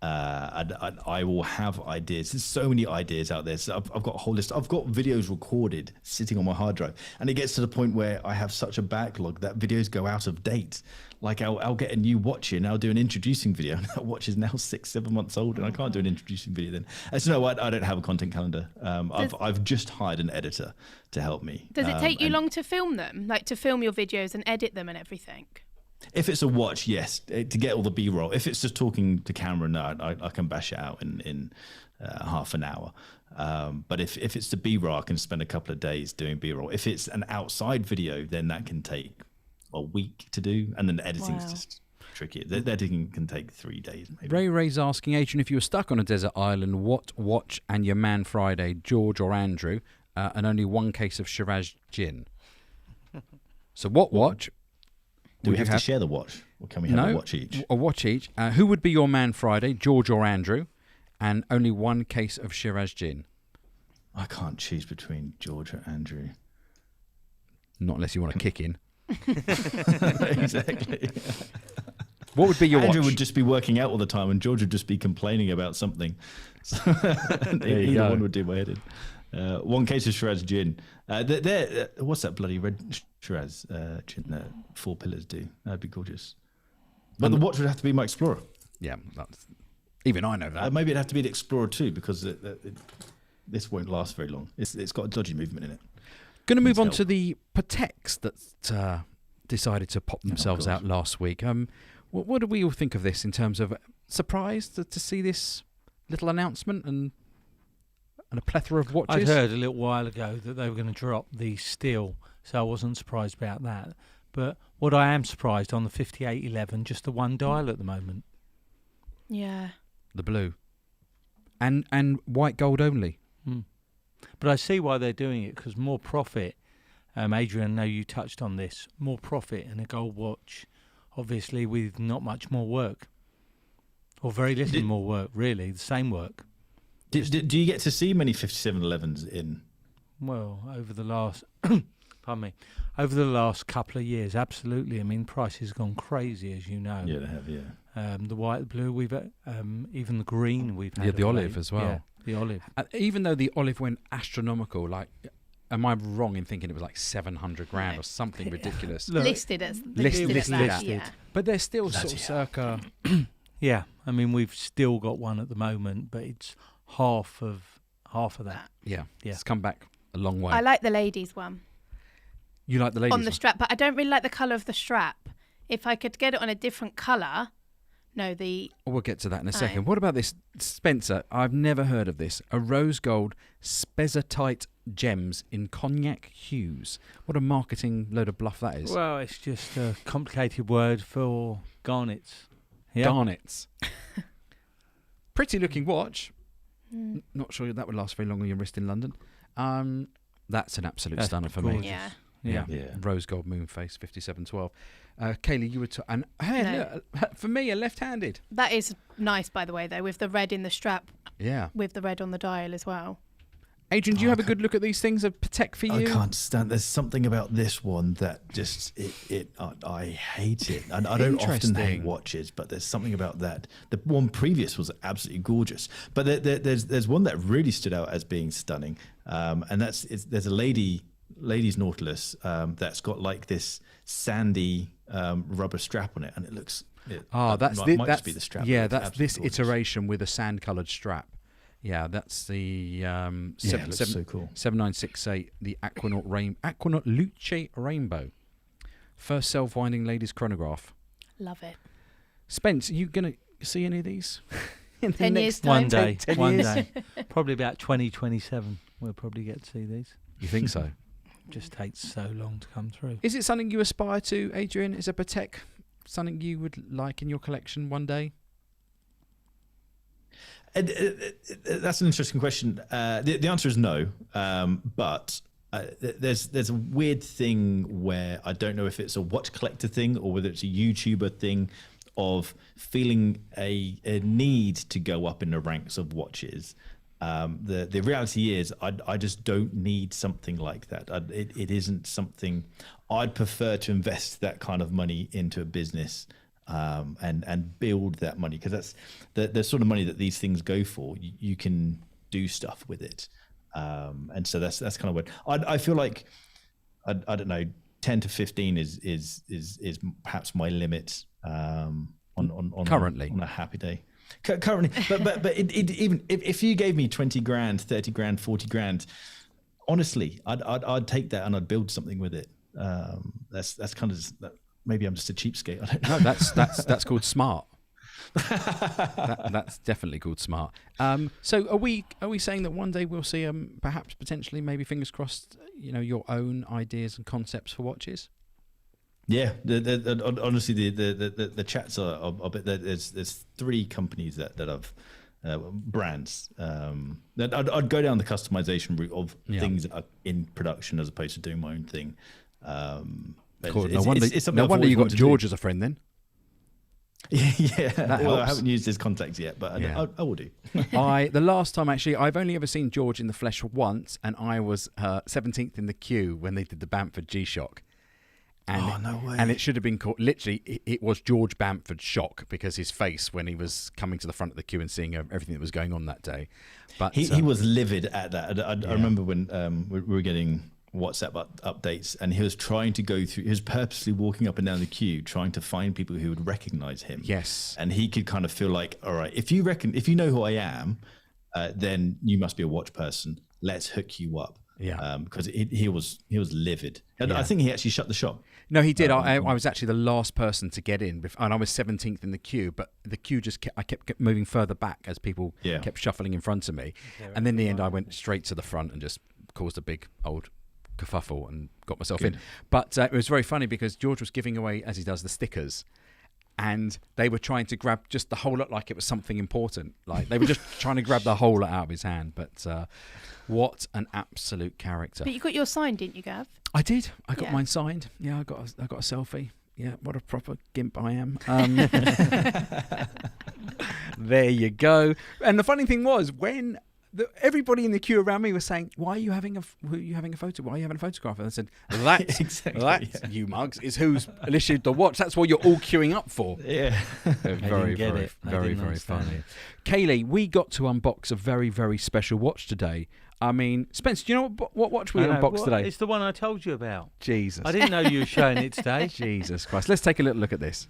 I will have ideas. There's so many ideas out there. So I've got a whole list. I've got videos recorded sitting on my hard drive, and it gets to the point where I have such a backlog that videos go out of date. Like I'll get a new watch in, I'll do an introducing video, and that watch is now 6-7 months old, and I can't do an introducing video then. So no, I don't have a content calendar. I've just hired an editor to help me. Does it take you long to film them, like to film your videos and edit them and everything? If it's a watch, yes, to get all the B-roll. If it's just talking to camera, no, I can bash it out in half an hour. But if it's the B-roll, I can spend a couple of days doing B-roll. If it's an outside video, then that can take a week to do, and then the editing's just tricky. The editing can take 3 days. Maybe. Ray's asking, Adrian, if you were stuck on a desert island, what watch and your man Friday, George or Andrew, and only one case of Shiraz gin? So what watch? Do we have to share the watch, or can we have a watch each? A watch each. Who would be your man Friday, George or Andrew, and only one case of Shiraz gin? I can't choose between George or Andrew. Not unless you want to kick in. Exactly. What would be your Andrew watch? would just be working out all the time, and George would just be complaining about something. So either one would do my head in. One case of Shiraz gin. What's that bloody red Shiraz gin that 4 Pillars do? That'd be gorgeous. But the watch would have to be my Explorer. Yeah, even I know that. Maybe it'd have to be the Explorer too, because this won't last very long. It's got a dodgy movement in it. Going to move on to the Pateks that decided to pop themselves out last week. What do we all think of this in terms of surprised to see this little announcement and a plethora of watches? I'd heard a little while ago that they were going to drop the steel, so I wasn't surprised about that. But what I am surprised on the 5811, just the one dial at the moment. Yeah. The blue. And white gold only. But I see why they're doing it, because more profit. Adrian, I know you touched on this. More profit in a gold watch, obviously, with not much more work. Or very little more work, really. The same work. Do you get to see many 5711s in? Well, over the last... over the last couple of years, absolutely. I mean, price has gone crazy, as you know. Yeah, they have, yeah. The white, the blue, we've even the green we've had. Yeah, the olive as well. Yeah, the olive. Even though the olive went astronomical, like, am I wrong in thinking it was like 700 grand or something ridiculous? Look, listed as listed. Yeah. But they're still sort of circa. Yeah, I mean, we've still got one at the moment, but it's half of that. Yeah, it's come back a long way. I like the ladies one. You like the ladies on the strap, but I don't really like the colour of the strap. If I could get it on a different colour, we'll get to that in a second. What about this, Spencer? I've never heard of this. A rose gold spezatite gems in cognac hues. What a marketing load of bluff that is. Well, it's just a complicated word for garnets. Yeah? Garnets. Pretty looking watch. Not sure that would last very long on your wrist in London. That's an absolute stunner for me. Yeah. Yeah. Rose gold moon face 5712. Kaylee, you were and look, for me a left-handed. That is nice, by the way, though, with the red in the strap. Yeah. With the red on the dial as well. Adrian, do you have a good look at these things of Patek for you? I can't stand. There's something about this one that just I hate it. And I don't often hate watches, but there's something about that. The one previous was absolutely gorgeous, but there's one that really stood out as being stunning, and there's a lady's Nautilus that's got like this sandy rubber strap on it, and it looks. That's just be the strap. Yeah, that's this gorgeous iteration with a sand-coloured strap. Yeah, that's the it looks so cool. 7968, the Aquanaut Luce Rainbow. First self-winding ladies chronograph. Love it. Spence, are you going to see any of these? in 10 years time? One day. Probably about 2027 we'll probably get to see these. You think so? Just takes so long to come through. Is it something you aspire to, Adrian? Is a Patek something you would like in your collection one day? That's an interesting question. The answer is no, but there's a weird thing where I don't know if it's a watch collector thing or whether it's a YouTuber thing of feeling a need to go up in the ranks of watches. The reality is I just don't need something like that. It isn't something I'd prefer to invest that kind of money into a business. And build that money, because that's the sort of money that these things go for. You can do stuff with it, and so that's kind of what I feel like. I don't know, 10 to 15 is perhaps my limit on currently on a happy day. Currently, but even if you gave me 20 grand, 30 grand, 40 grand, honestly, I'd take that and I'd build something with it. That's kind of just. Maybe I'm just a cheapskate. I don't know. No, that's called smart. That's definitely called smart. So are we saying that one day we'll see perhaps potentially, maybe fingers crossed, your own ideas and concepts for watches? Yeah, honestly, the chats are a bit. There's 3 companies that I've brands that I'd go down the customization route of things that are in production as opposed to doing my own thing. Cool. No wonder you got George as a friend then. Yeah. Well, I haven't used his contacts yet, but I will do. The last time actually, I've only ever seen George in the flesh once, and I was 17th in the queue when they did the Bamford G-Shock. And no way. And it should have been called, literally, it was George Bamford's shock, because his face when he was coming to the front of the queue and seeing everything that was going on that day. But he was livid at that. I remember when we were getting WhatsApp updates, and he was trying to go through. He was purposely walking up and down the queue, trying to find people who would recognize him. Yes, and he could kind of feel like, all right, if you know who I am, then you must be a watch person. Let's hook you up. Yeah, because he was livid. And I think he actually shut the shop. No, he did. I was actually the last person to get in, and I was 17th in the queue. But the queue I kept moving further back as people kept shuffling in front of me, and then in the end I went straight to the front and just caused a big old kerfuffle and got myself in. But it was very funny because George was giving away, as he does, the stickers, and they were trying to grab just the whole lot like it was something important. Like they were just trying to grab the whole lot out of his hand. But what an absolute character! But you got yours signed, didn't you, Gav? I did. I got mine signed. Yeah, I got a selfie. Yeah, what a proper gimp I am. There you go. And the funny thing was when. Everybody in the queue around me was saying, "Why are you having a photo? Why are you having a photograph?" And I said, "That you mugs is who's issued the watch. That's what you're all queuing up for." Yeah, very funny. Kaylee, we got to unbox a very, very special watch today. I mean, Spence, do you know what watch we unboxed today? It's the one I told you about. Jesus, I didn't know you were showing it today. Jesus Christ! Let's take a little look at this.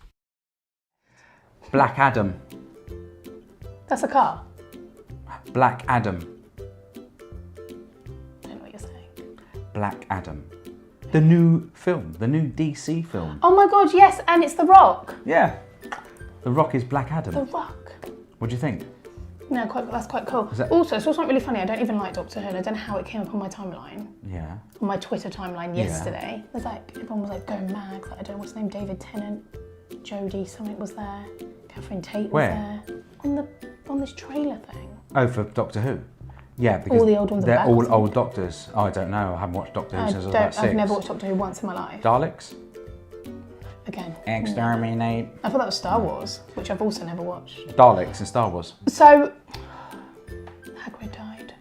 Black Adam. That's a car. Black Adam. Don't know what you're saying. Black Adam. The new film, the new DC film. Oh my God, yes, and it's The Rock. Yeah. The Rock is Black Adam. The Rock. What do you think? No, that's quite cool. Also, it's also really funny. I don't even like Doctor Who. I don't know how it came up on my timeline. Yeah. On my Twitter timeline yesterday. It was like, everyone was like going mad. Like, I don't know what's his name, David Tennant, Jodie, something was there. Catherine Tate was there. On on this trailer thing? Oh, for Doctor Who? Yeah, because all the old ones are they're back, all isn't old it? Doctors. Oh, I don't know. I haven't watched Doctor Who since I was about 6. I've never watched Doctor Who once in my life. Daleks? Again. Exterminate. I thought that was Star Wars, which I've also never watched. Daleks in Star Wars. So, Hagrid died.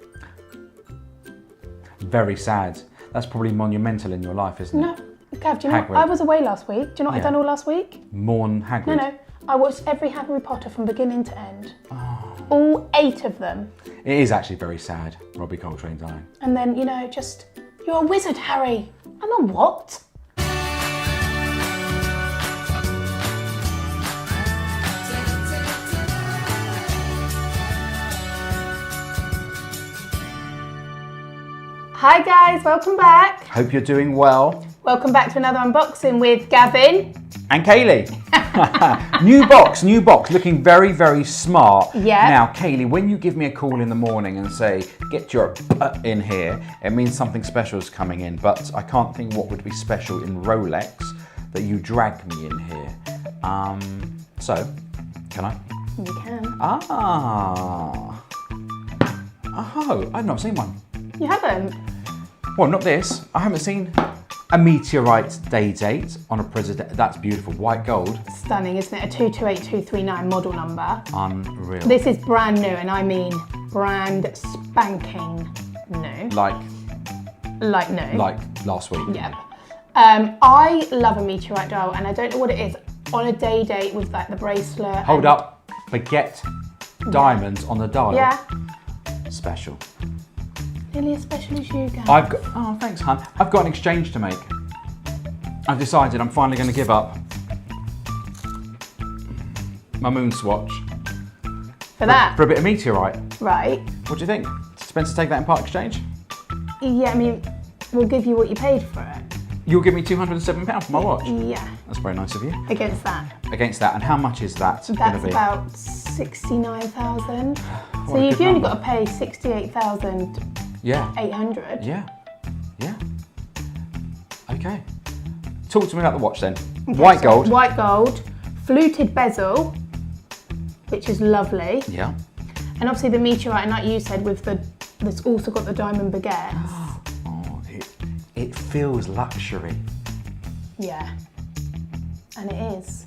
Very sad. That's probably monumental in your life, isn't it? No, Gav, do you know Hagrid. I was away last week. Do you know what I've done all last week? Mourn Hagrid. No. I watched every Harry Potter from beginning to end. All 8 of them. It is actually very sad, Robbie Coltrane dying. And then, just, you're a wizard, Harry. I'm a what? Hi guys, welcome back. Hope you're doing well. Welcome back to another unboxing with Gavin. And Kaylee. New box, looking very, very smart. Yeah. Now, Kaylee, when you give me a call in the morning and say, get your in here, it means something special is coming in, but I can't think what would be special in Rolex that you drag me in here. So, can I? You can. Oh, I've not seen one. You haven't? Well, not this. I haven't seen a meteorite Day-Date on a president. That's beautiful. White gold. Stunning, isn't it? A 228239 model number. Unreal. This is brand new, and I mean brand spanking new. Like new. Like last week. Yep. I love a meteorite dial, and I don't know what it is. On a Day-Date with like the bracelet. Hold up. Forget diamonds on the dial. Yeah. Special. Nearly as special as you, guys. Oh, thanks, hun. I've got an exchange to make. I've decided I'm finally going to give up my moon swatch For that? for a bit of meteorite. Right. What do you think? Spencer, take that in part exchange? Yeah, I mean, we'll give you what you paid for it. You'll give me £207 for my watch. Yeah. That's very nice of you. Against that. Against that, and how much is that going to That's be? about 69,000. So What a you've good only number. got to pay 68,800. Yeah. Yeah. Okay. Talk to me about the watch then. Okay, White so gold. White gold, fluted bezel, which is lovely. Yeah. And obviously the meteorite, and like you said, that's also got the diamond baguettes. Oh, it feels luxury. Yeah. And it is.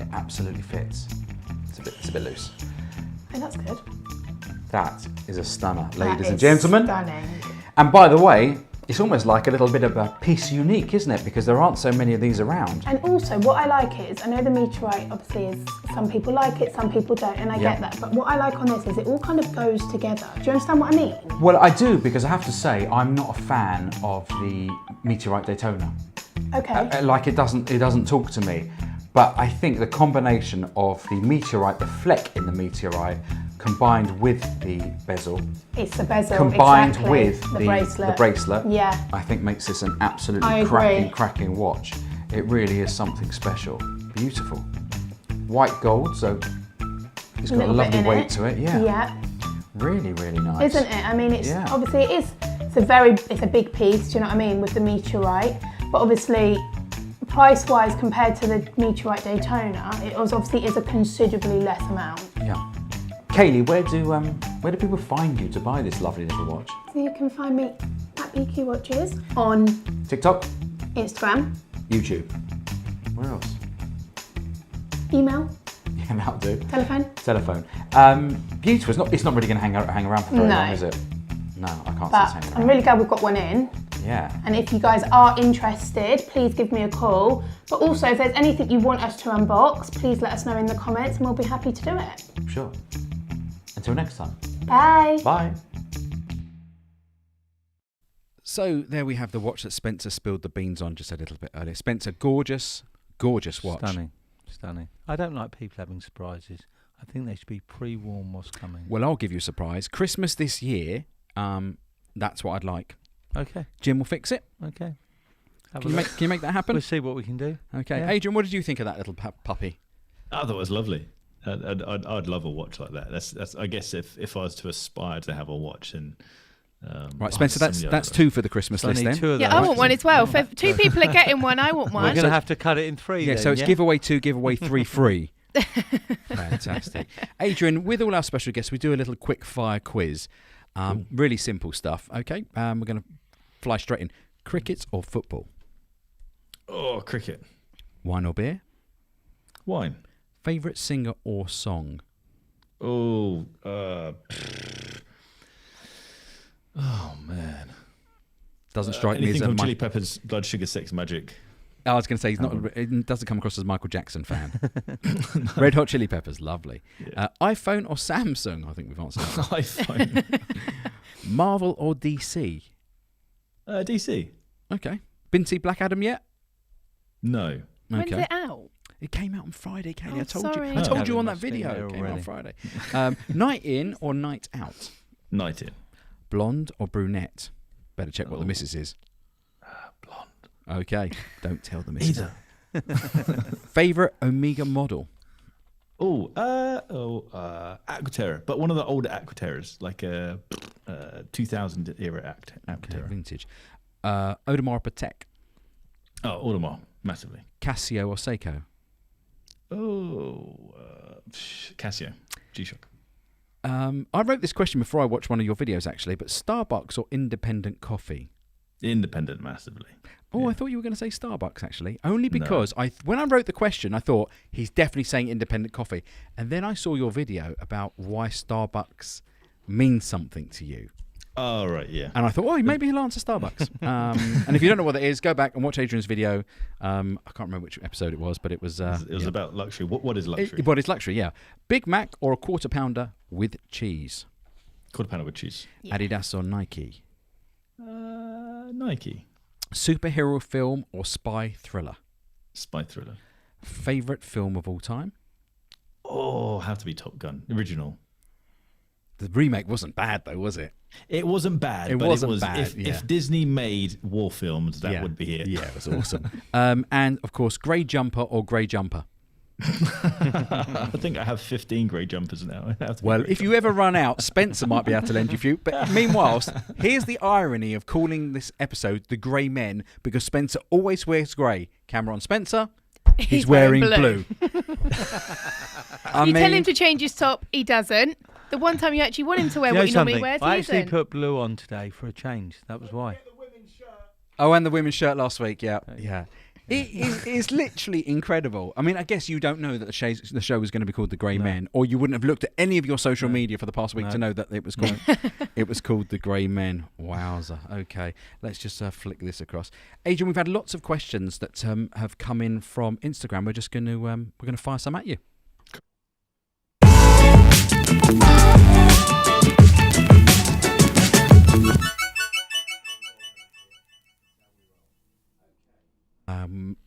It absolutely fits. It's a bit loose. Oh, that's good. That is a stunner, That ladies and is gentlemen. Stunning. And by the way, it's almost like a little bit of a piece unique, isn't it? Because there aren't so many of these around. And also, what I like is, I know the meteorite obviously is, some people like it, some people don't, and I Yeah. get that. But what I like on this is it all kind of goes together. Do you understand what I mean? Well, I do, because I have to say I'm not a fan of the Meteorite Daytona. Okay. Like it doesn't talk to me. But I think the combination of the meteorite, the fleck in the meteorite, combined with the bezel, It's the bezel, combined exactly. with the bracelet. Yeah. I think makes this an I absolutely agree. cracking watch. It really is something special. Beautiful. White gold, so it's got a Little bit lovely in weight it. to it. Yeah. Yeah. Really, really nice. Isn't it? I mean, it's Yeah. obviously it's a big piece. Do you know what I mean, with the meteorite? But obviously, price-wise compared to the meteorite Daytona, it obviously is a considerably less amount. Yeah. Kaylee, where do people find you to buy this lovely little watch? So you can find me at BQ Watches on TikTok, Instagram, YouTube. Where else? email, Yeah, that'll do. telephone. Telephone. Beautiful. It's not really going to hang around for very No. long, is it? No, I can't see it But hanging I'm around. really glad we've got one in. Yeah. And if you guys are interested, please give me a call. But also, if there's anything you want us to unbox, please let us know in the comments and we'll be happy to do it. Sure. Until next time. Bye. Bye. So there we have the watch that Spencer spilled the beans on just a little bit earlier. Spencer, gorgeous watch. Stunning. I don't like people having surprises. I think they should be pre-warned what's coming. Well, I'll give you a surprise. Christmas this year, that's what I'd like. Okay. Jim will fix it. Okay. Can you make that happen? We'll see what we can do. Okay. Yeah. Adrian, what did you think of that little puppy? I thought it was lovely. I'd love a watch like that. That's I guess if I was to aspire to have a watch, and Right, Spencer, that's two for the Christmas So I list need then. two of Yeah, those. I want one as well. If 2 people are getting one, I want We're one. going to have to cut it in three. Yeah, then, so it's giveaway 2, giveaway 3 free. Fantastic. Adrian, with all our special guests, we do a little quick fire quiz. Really simple stuff. Okay, we're going to fly straight in. Cricket or football? Oh, cricket. Wine or beer? Wine. Favourite singer or song? Oh, man. Doesn't strike me as anything a from Chili Peppers, Blood Sugar Sex Magic. I was going to say it doesn't come across as a Michael Jackson fan. Red Hot Chili Peppers, lovely. Yeah. iPhone or Samsung? I think we've answered that. iPhone. Marvel or DC? DC. Okay. Been see Black Adam yet? No. When's Okay. it out? It came out on Friday, Kaylie. Oh, I told sorry. you. I told you on that Must be video. there It came out on already. Friday. Night in or night out? Night in. Blonde or brunette? Better check what the missus is. Blonde. Okay. Don't tell the missus. Either. Favourite Omega model? Aquaterra, but one of the older Aquaterras, like a 2000 era Aquaterra. Vintage. Audemars or Patek? Oh, Audemars, massively. Casio or Seiko? Casio, G-Shock. I wrote this question before I watched one of your videos, actually, but Starbucks or independent coffee? Independent, massively. Oh, Yeah. I thought you were going to say Starbucks, actually. Only because when I wrote the question, I thought he's definitely saying independent coffee. And then I saw your video about why Starbucks means something to you. Oh, right, yeah. And I thought, oh, maybe he'll answer Starbucks. And if you don't know what that is, go back and watch Adrian's video. I can't remember which episode it was, but it was... It was about luxury. What is luxury? What is luxury, yeah. Big Mac or a quarter pounder with cheese? Quarter pounder with cheese. Yeah. Adidas or Nike? Nike. Superhero film or spy thriller? Spy thriller. Favourite film of all time? Oh, have to be Top Gun. Original. The remake wasn't bad, though, was it? It wasn't bad. It but wasn't it was, bad, If, yeah. if Disney made war films, that Yeah. would be it. Yeah, it was awesome. And, of course, grey jumper or grey jumper? I think I have 15 grey jumpers now. Well, if you ever run out, Spencer might be able to lend you a few. But meanwhile, here's the irony of calling this episode The Grey Men, because Spencer always wears grey. Camera on Spencer. He's wearing blue. You tell him to change his top, he doesn't. The one time you actually want him to wear Do you what know he normally something? wears, I he actually isn't. put blue on today for a change. That was why. Oh, and the women's shirt last week. Yeah. It's literally incredible. I mean, I guess you don't know that the show was going to be called The Grey Men, or you wouldn't have looked at any of your social media for the past week to know that it was called it was called The Grey Men. Wowza. Okay, let's just flick this across. Adrian, we've had lots of questions that have come in from Instagram. We're just going to fire some at you.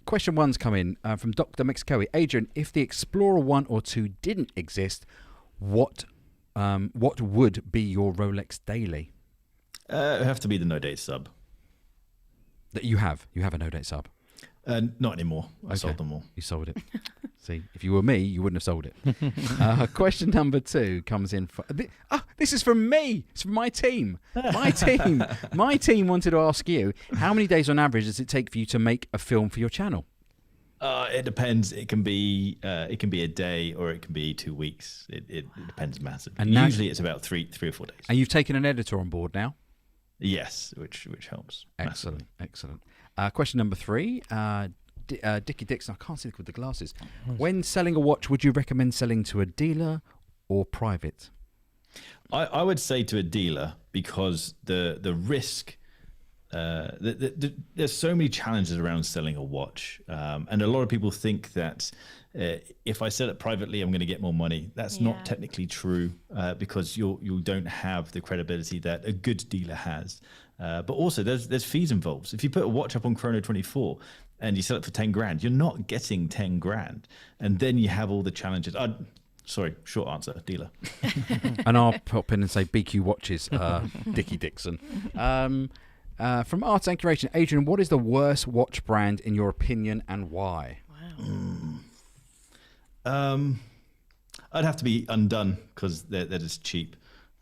Question one's come in from Dr. Mexicoe. Adrian, if the Explorer 1 or 2 didn't exist, what would be your Rolex daily? It would have to be the No Date sub. That you have a no-date sub. Not anymore. I sold them all. You sold it. See, if you were me, you wouldn't have sold it. Question number 2 comes in. This is from me. It's from my team. My team wanted to ask you, how many days on average does it take for you to make a film for your channel? It depends. It can be a day or it can be 2 weeks. It depends massively. And now- usually it's about three or 4 days. And you've taken an editor on board now? Yes, which helps. Excellent. Question number 3. Dickie Dixon, I can't see with the glasses. When selling a watch, would you recommend selling to a dealer or private? I would say to a dealer, because the risk, there's so many challenges around selling a watch, and a lot of people think that if I sell it privately, I'm going to get more money. That's not technically true, because you don't have the credibility that a good dealer has. But also there's fees involved. If you put a watch up on Chrono24 and you sell it for 10 grand, you're not getting 10 grand. And then you have all the challenges. Sorry, short answer, dealer. And I'll pop in and say BQ Watches, Dickie Dixon. From Arts and Curation, Adrian, what is the worst watch brand in your opinion and why? I'd have to be Undone, because they're just cheap.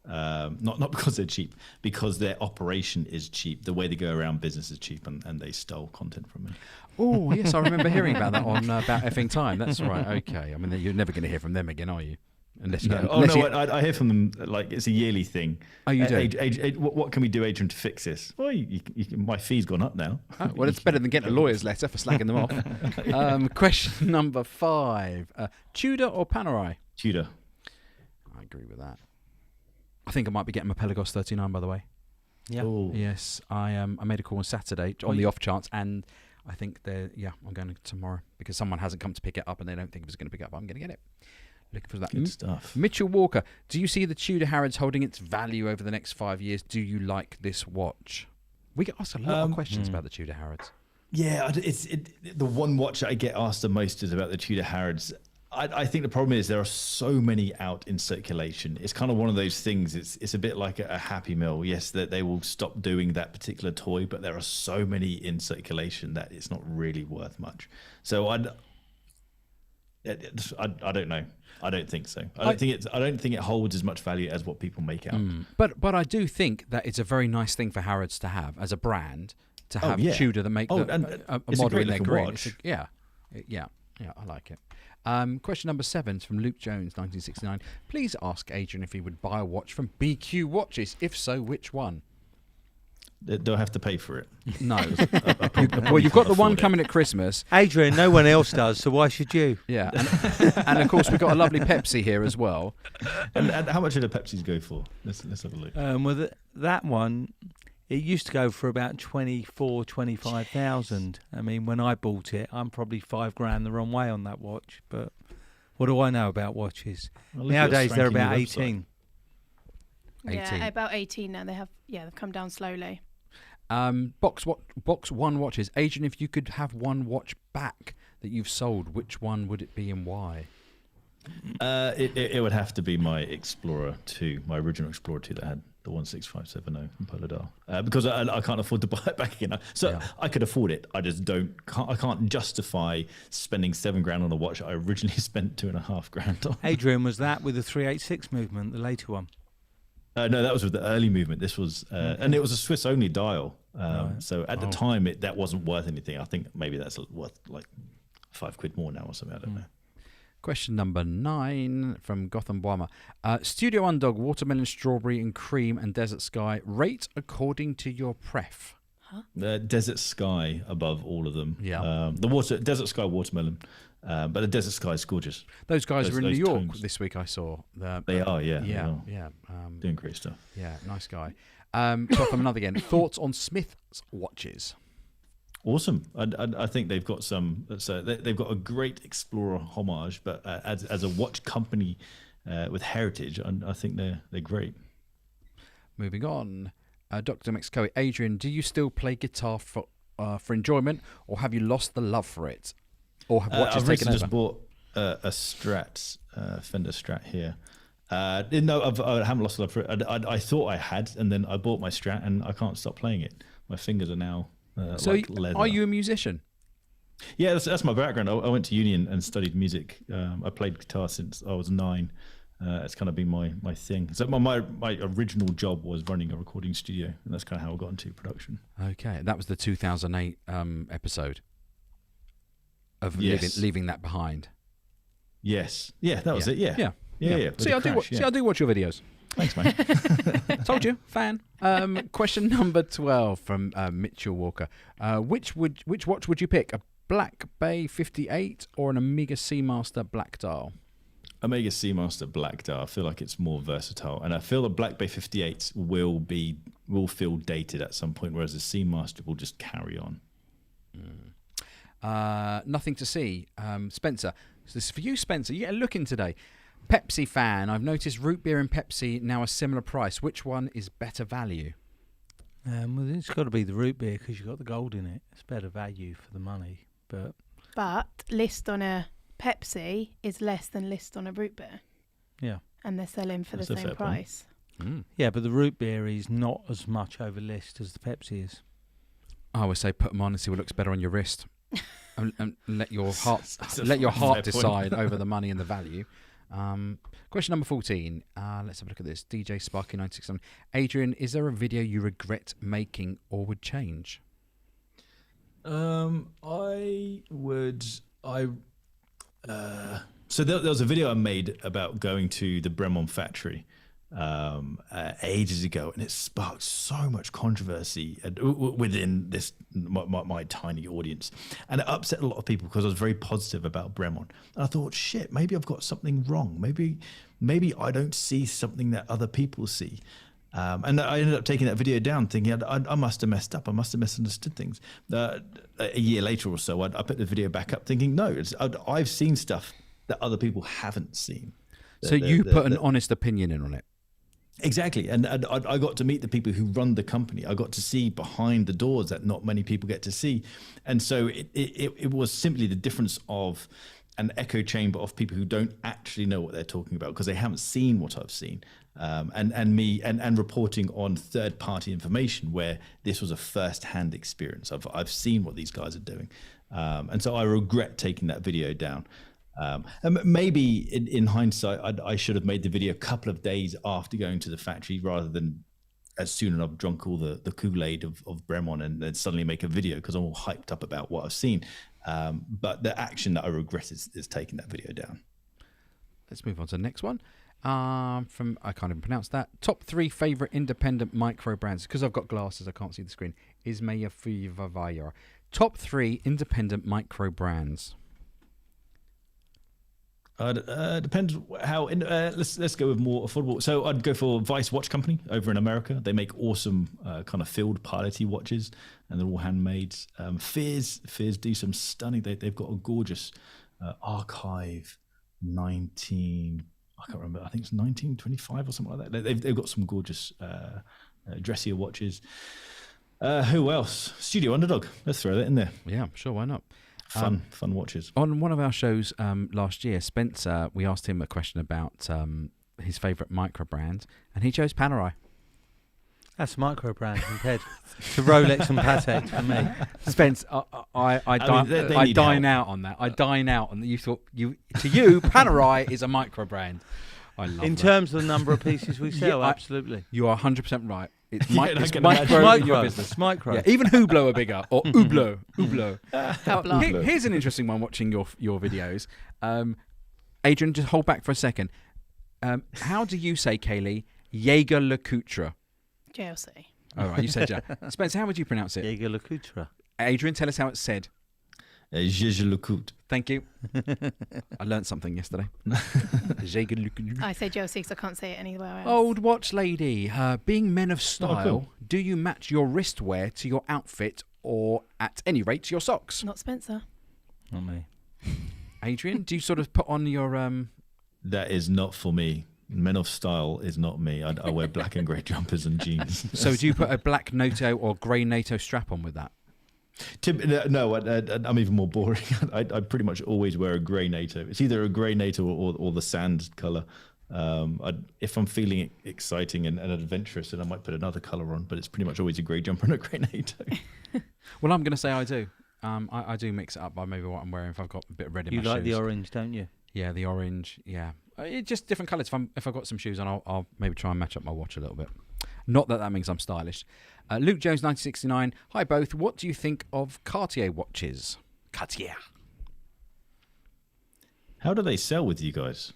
Not because they're cheap, because their operation is cheap. The way they go around business is cheap, and they stole content from me. Oh, yes, I remember hearing about that on about Epping Time. That's right. Okay. I mean, you're never going to hear from them again, are you? Unless I hear from them like it's a yearly thing. Oh, you do? What can we do, Adrian, to fix this? Well, my fee's gone up now. Oh, well, it's better than getting a lawyer's letter for slagging them off. Question number 5. Tudor or Panerai? Tudor. I agree with that. I think I might be getting my Pelagos 39, by the way. Yeah. Ooh. Yes, I made a call on Saturday on the off chance, and I think I'm going tomorrow because someone hasn't come to pick it up and they don't think it was going to pick it up. I'm going to get it. Looking for that. Good stuff. Mitchell Walker, do you see the Tudor Harrods holding its value over the next 5 years? Do you like this watch? We get asked a lot of questions about the Tudor Harrods. Yeah, the one watch I get asked the most is about the Tudor Harrods. I think the problem is there are so many out in circulation. It's kind of one of those things. It's a bit like a Happy Meal. Yes, that they will stop doing that particular toy, but there are so many in circulation that it's not really worth much. So I don't know. I don't think so. I don't think it holds as much value as what people make out. But I do think that it's a very nice thing for Harrods to have as a brand to have Tudor that make a model in their green. Yeah, I like it. Question number 7 is from Luke Jones, 1969. Please ask Adrian if he would buy a watch from BQ Watches. If so, which one? Do I have to pay for it? No. Well, you've got the one coming at Christmas. Adrian, no one else does, so why should you? Yeah. And of course, we've got a lovely Pepsi here as well. And how much do the Pepsis go for? Let's have a look. Well, that one, it used to go for about 25,000. I mean, when I bought it, I'm probably $5,000 the wrong way on that watch. But what do I know about watches? Nowadays, they're about 18. 18. Yeah, about 18 now. They've come down slowly. Box 1 watches. Adrian, if you could have one watch back that you've sold, which one would it be and why? It would have to be my Explorer 2, my original Explorer 2 that had the 16570 in Polar Dial, because I can't afford to buy it back again. So I could afford it. I just I can't justify spending $7,000 on a watch I originally spent $2,500 on. Adrian, was that with the 386 movement, the later one? No, that was with the early movement. This was, and it was a Swiss only dial. So at the time, that wasn't worth anything. I think maybe that's worth like £5 more now or something. I don't know. Question number 9 from Gotham Boima. Studio Undog, watermelon, strawberry and cream and desert sky. Rate according to your pref. The desert sky above all of them. Yeah. The desert sky watermelon. But the desert sky is gorgeous. Those guys were in New York tones. This week, I saw. They are, yeah. Yeah. Doing great stuff. Yeah, nice guy. Gotham, another again. Thoughts on Smith's watches? Awesome. I think they've got some. They've got a great Explorer homage, but as a watch company with heritage, I think they're great. Moving on, Dr. Mexico, Adrian, do you still play guitar for enjoyment, or have you lost the love for it, or have watches I've taken recently over? just bought a Strat, Fender Strat here. No, I haven't lost the love for it. I thought I had, and then I bought my Strat, and I can't stop playing it. My fingers are now. So, like leather. Are you a musician? Yeah, that's my background. I went to uni and studied music. I played guitar since I was 9. It's kind of been my thing. So my original job was running a recording studio, and that's kind of how I got into production. Okay, that was the 2008 episode of leaving that behind. Yes, yeah, that was it. Yeah. See, I do watch your videos. Thanks, mate. Told you, fan. Question number 12 from Mitchell Walker. Which watch would you pick? A Black Bay 58 or an Omega Seamaster Black Dial? Omega Seamaster Black Dial. I feel like it's more versatile, and I feel the Black Bay 58 will feel dated at some point, whereas the Seamaster will just carry on. Nothing to see. Spencer. So this is for you, Spencer. You get a look in today. Pepsi fan. I've noticed root beer and Pepsi now a similar price. Which one is better value? Well, it's got to be the root beer because you've got the gold in it. It's better value for the money. But list on a Pepsi is less than list on a root beer. Yeah. And they're selling for That's the a same fair price. Yeah, but the root beer is not as much over list as the Pepsi is. I always say put them on and see what looks better on your wrist. and let your heart decide over the money and the value. Question number 14. Let's have a look at this. DJ Sparky 967. Adrian, is there a video you regret making or would change? I would. So there was a video I made about going to the Bremont factory ages ago, and it sparked so much controversy within this my tiny audience, and it upset a lot of people because I was very positive about Bremont. And I thought, shit, maybe I've got something wrong. Maybe I don't see something that other people see. And I ended up taking that video down, thinking I must have messed up. I must have misunderstood things. A year later or so, I put the video back up, thinking, no, I've seen stuff that other people haven't seen. So you put an honest opinion in on it. Exactly. And I got to meet the people who run the company. I got to see behind the doors that not many people get to see. And so it was simply the difference of an echo chamber of people who don't actually know what they're talking about because they haven't seen what I've seen. And reporting on third-party information where this was a first-hand experience. I've seen what these guys are doing. And so I regret taking that video down. And maybe in hindsight, I should have made the video a couple of days after going to the factory rather than as soon as I've drunk all the Kool-Aid of Bremont and then suddenly make a video because I'm all hyped up about what I've seen. But the action that I regret is taking that video down. Let's move on to the next one. From I can't even pronounce that. Top 3 favorite independent micro brands. Because I've got glasses, I can't see the screen. Ismaya Fivavaya. Top 3 independent micro brands. Depends how. Let's go with more affordable. So I'd go for Vice Watch Company over in America. They make awesome kind of field piloty watches, and they're all handmade. Fears do some stunning. They've got a gorgeous archive 19. I can't remember. I think it's 1925 or something like that. They've got some gorgeous dressier watches. Who else? Studio Underdog. Let's throw that in there. Yeah, sure. Why not? Fun watches. On one of our shows last year, Spencer, we asked him a question about his favourite micro brand, and he chose Panerai. That's a micro brand compared to Rolex and Patek for me. Spence, I dine out on that. I dine out on that. You thought to you, Panerai is a micro brand. I love in that. terms of the number of pieces we sell, absolutely. You are 100% right. It's, it's micro in your business. It's micro. Yeah, even Hublot are bigger, or Hublot. Here's an interesting one watching your videos. Adrian, just hold back for a second. How do you say, Kaylie, Jaeger LeCoultre? JLC. All right, you said Jack. Spencer, how would you pronounce it? Jaeger LeCoultre. Adrian, tell us how it's said. Jaeger LeCoultre. Thank you. I learned something yesterday. Jaeger LeCoultre. I say JLC because I can't say it anywhere else. Old watch lady, being men of style, cool. Do you match your wristwear to your outfit or, at any rate, to your socks? Not Spencer. Not me. Adrian, do you sort of put on your... That is not for me. Men of style is not me. I wear black and grey jumpers and jeans. So do you put a black NATO or grey NATO strap on with that? No, I'm even more boring. I pretty much always wear a grey NATO. It's either a grey NATO or the sand colour. If I'm feeling exciting and adventurous, then I might put another colour on, but it's pretty much always a grey jumper and a grey NATO. Well, I'm going to say I do. I do mix it up by maybe what I'm wearing if I've got a bit of red in my shoes. You like the orange, don't you? Yeah, the orange, yeah. Just different colours. If I've got some shoes on, I'll maybe try and match up my watch a little bit. Not that means I'm stylish. Luke Jones, 1969. Hi, both. What do you think of Cartier watches? Cartier. How do they sell with you guys?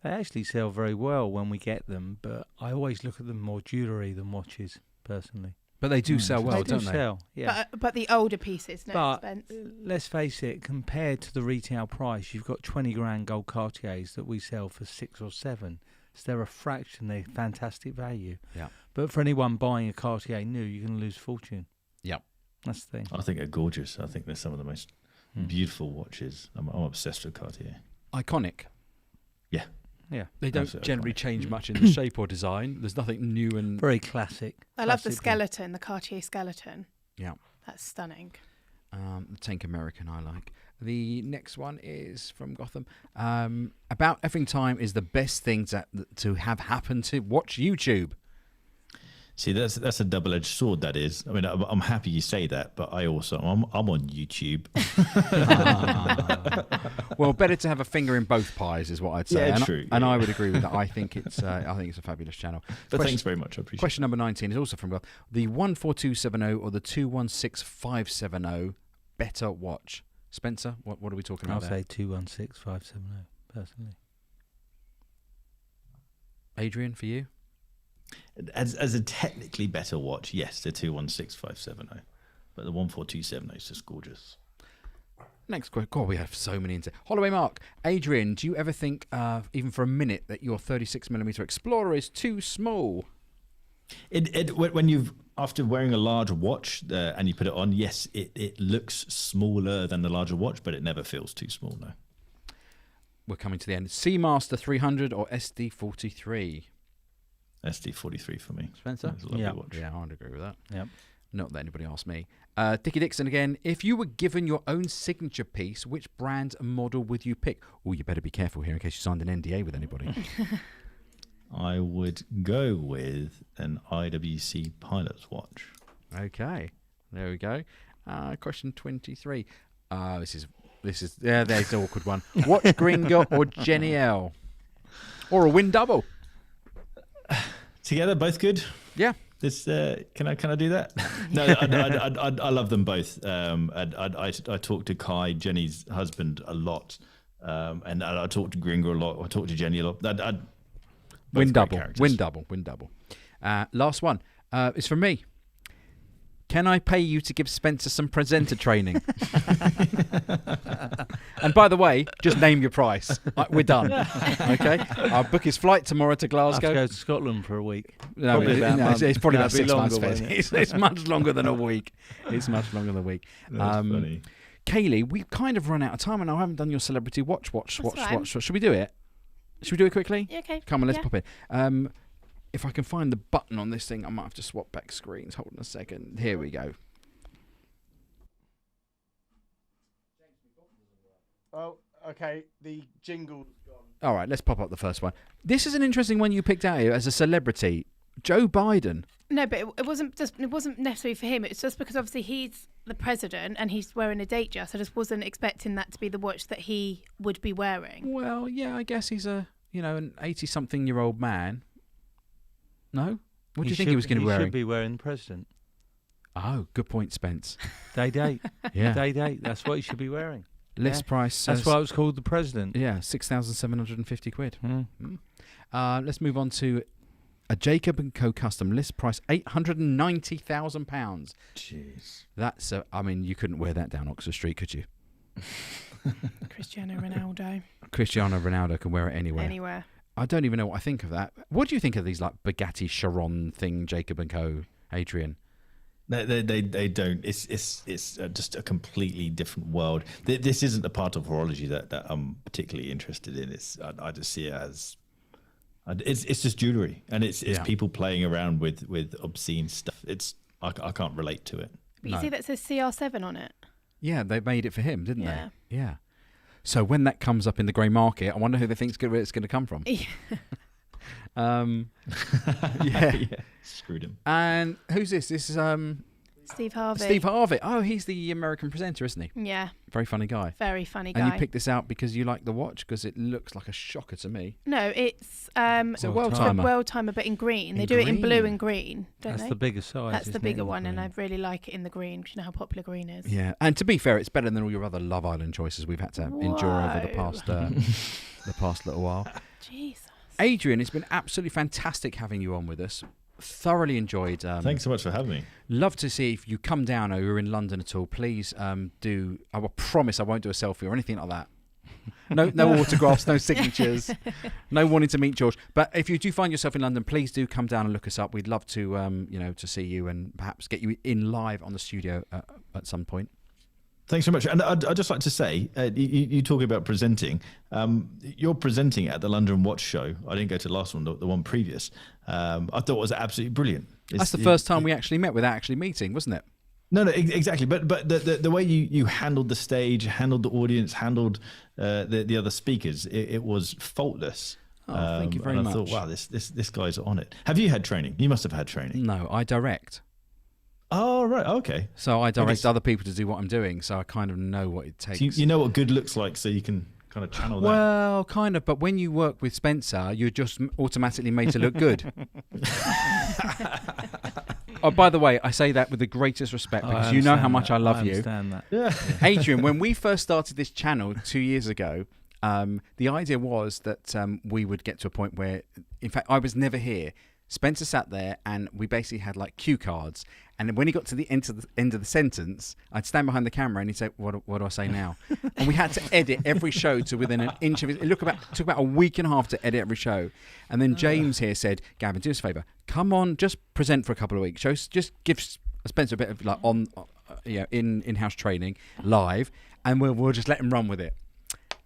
They actually sell very well when we get them, but I always look at them more jewellery than watches, personally. But they do sell well, don't they? Sell, yeah. But the older pieces, no expense. Let's face it, compared to the retail price, you've got 20 grand gold Cartiers that we sell for 6 or 7. So they're a fraction. They're fantastic value. Yeah. But for anyone buying a Cartier new, you're going to lose fortune. Yeah. That's the thing. I think they're gorgeous. I think they're some of the most beautiful watches. I'm obsessed with Cartier. Iconic. Yeah. Yeah. They don't generally change much in the shape or design. There's nothing new and... Very classic. I love the skeleton, the Cartier skeleton. Yeah. That's stunning. The Tank American I like. The next one is from Gotham. About Epping Time is the best thing to have happen to watch YouTube. See, that's a double-edged sword. That is. I mean, I'm happy you say that, but I'm on YouTube. Well, better to have a finger in both pies, is what I'd say. Yeah, and true. And I would agree with that. I think it's a fabulous channel. But thanks very much. I appreciate it. Question number 19 is also from the 14270 or the 216570 better watch. Spencer, what are we talking about? I'll say 216570 personally. Adrian, for you? As a technically better watch, yes, the 216570, but the 14270 is just gorgeous. Next question. God, we have so many. Holloway Mark. Adrian, do you ever think, even for a minute, that your 36mm Explorer is too small? When you've, after wearing a large watch and you put it on, yes, it looks smaller than the larger watch, but it never feels too small, no. We're coming to the end. Seamaster 300 or SD43? SD43 for me. Spencer? It's a lovely watch. Yeah, I'd agree with that. Yep. Not that anybody asked me. Dickie Dixon again. If you were given your own signature piece, which brand and model would you pick? Oh, you better be careful here in case you signed an NDA with anybody. I would go with an IWC pilot's watch. Okay, there we go. Question 23. This is there's the awkward one. Watch Gringo or Jenny L, or a win double? Together, both good. Yeah. This can I do that? No, I love them both. I talk to Kai, Jenny's husband, a lot, and I talk to Gringo a lot. I talk to Jenny a lot. Win double. Last one is from me. Can I pay you to give Spencer some presenter training? And by the way, just name your price. We're done. Okay? I'll book his flight tomorrow to Glasgow. I have to go to Scotland for a week. No, it's probably about 6 months. Longer, It's much longer than a week. It's much longer than a week. That's funny. Kaylie, we've kind of run out of time, and I haven't done your celebrity watch. fine. Should we do it? Should we do it quickly? Yeah, okay. Come on, let's Yeah. pop it. If I can find the button on this thing, I might have to swap back screens. Hold on a second. Here we go. Oh, okay. The jingle's gone. All right, let's pop up the first one. This is an interesting one you picked out here as a celebrity. Joe Biden. No, but it wasn't necessarily for him. It's just because obviously he's the president and he's wearing a date dress. I just wasn't expecting that to be the watch that he would be wearing. Well, yeah, I guess he's an 80-something-year-old man. No? What do you think he was going to be wearing? He should be wearing the president. Oh, good point, Spence. Day-Date. Yeah. Day-Date. That's what he should be wearing. List price. That's why it was called the president. Yeah, 6,750 quid. Mm. Let's move on to a Jacob & Co. custom. List price £890,000. Jeez. That's you couldn't wear that down Oxford Street, could you? Cristiano Ronaldo. Cristiano Ronaldo can wear it anywhere. Anywhere. I don't even know what I think of that. What do you think of these like Bugatti Chiron thing, Jacob & Co., Adrian? They don't. It's just a completely different world. This isn't the part of horology that I'm particularly interested in. I just see it as it's just jewelry, and it's people playing around with obscene stuff. I can't relate to it. But you see that says CR7 on it. Yeah, they made it for him, didn't Yeah. they? Yeah. So when that comes up in the grey market, I wonder who they think it's going to come from. Yeah. Yeah. Screwed him. And who's this? This is Steve Harvey. Steve Harvey. Oh, he's the American presenter, isn't he? Yeah. Very funny guy. Very funny guy. And you picked this out because you like the watch, because it looks like a shocker to me. No, it's It's a world the timer. world timer, but in green. They In do it in blue green. and green, don't That's they? the bigger size. That's the isn't it, bigger in one, and green? I really like it in the green because you know how popular green is. Yeah, and to be fair, it's better than all your other Love Island choices we've had to endure over the past little while. Jesus. Adrian, it's been absolutely fantastic having you on with us. Thoroughly enjoyed. Thanks so much for having me. Love to see if you come down or you're in London at all. Please do. I will promise I won't do a selfie or anything like that. No autographs, no signatures, no wanting to meet George. But if you do find yourself in London, please do come down and look us up. We'd love to, to see you and perhaps get you in live on the studio at some point. Thanks so much. And I'd just like to say, you talking about presenting, you're presenting at the London Watch Show. I didn't go to the last one, the one previous. I thought it was absolutely brilliant. That's the first time we actually met without actually meeting, wasn't it? No, exactly. But the way you handled the stage, handled the audience, handled the other speakers, it was faultless. Oh, thank you very and much. I thought, wow, this guy's on it. Have you had training? You must have had training. No, I direct. Oh, right. Okay. So I direct guess- other people to do what I'm doing, so I kind of know what it takes. So you know what good looks like, so you can kind of channel that. Well, kind of, but when you work with Spencer, you're just automatically made to look good. Oh, by the way, I say that with the greatest respect because you know how much I love you. understand that. Yeah. Adrian, when we first started this channel 2 years ago, the idea was that we would get to a point where, in fact, I was never here. Spencer sat there and we basically had like cue cards. And when he got to the end of the sentence, I'd stand behind the camera and he'd say, what do I say now? And we had to edit every show to within an inch of it. It took about a week and a half to edit every show. And then James here said, Gavin, do us a favour. Come on, just present for a couple of weeks. Just give Spencer a bit of like in-house training live, and we'll just let him run with it.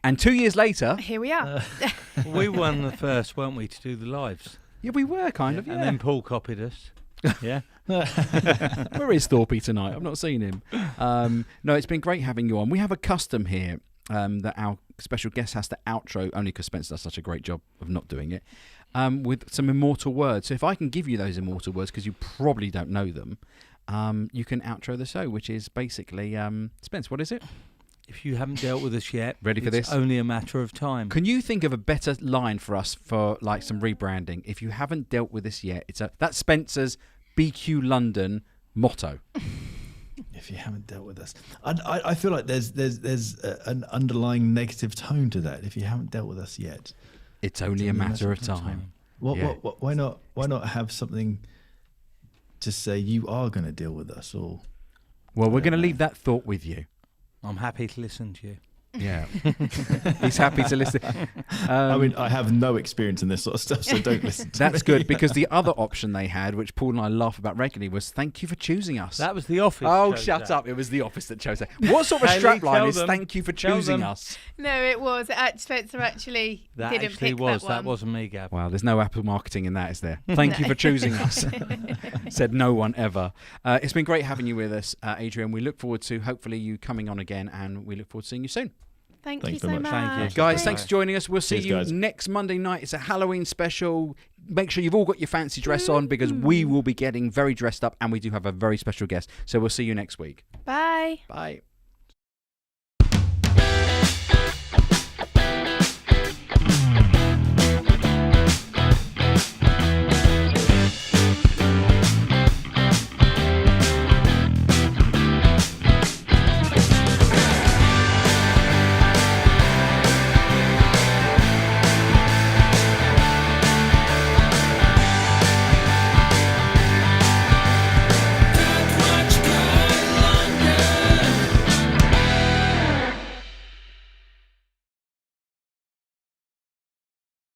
And 2 years later, Here we are. We won the first, weren't we, to do the lives? yeah, we were kind of, yeah. And then Paul copied us. Yeah. Where is Thorpe tonight? I've not seen him. No, it's been great having you on. We have a custom here that our special guest has to outro, only because Spencer does such a great job of not doing it, with some immortal words. So if I can give you those immortal words, because you probably don't know them, you can outro the show, which is basically, Spence, what is it? If you haven't dealt with us yet, Ready for it's this? only a matter of time. Can you think of a better line for us for like some rebranding? If you haven't dealt with this yet, that's Spencer's BQ London motto. If you haven't dealt with us, I feel like there's an underlying negative tone to that. If you haven't dealt with us yet, It's only a matter of time. What? Why not have something to say you are going to deal with us? Or Well, we're going to leave that thought with you. I'm happy to listen to you. Yeah. He's happy to listen. I mean, I have no experience in this sort of stuff, so don't listen to That's me. good, because the other option they had, which Paul and I laugh about regularly, was thank you for choosing us. That was the office. Oh, chose shut that. up. It was the office that chose that. What sort of Kaylee, strapline tell is them. thank you for Tell choosing them. us? No, it was. Spencer actually That didn't actually pick was. that one. That wasn't me, Gab. Wow, there's no Apple marketing in that, is there? Thank you for choosing us. Said no one ever. It's been great having you with us, Adrian. We look forward to hopefully you coming on again, and we look forward to seeing you soon. Thank Thanks you very so much. much. Thank you. Guys, Bye. thanks for joining us. We'll see Cheers, you guys. next Monday night. It's a Halloween special. Make sure you've all got your fancy dress on, because we will be getting very dressed up, and we do have a very special guest. So we'll see you next week. Bye. Bye.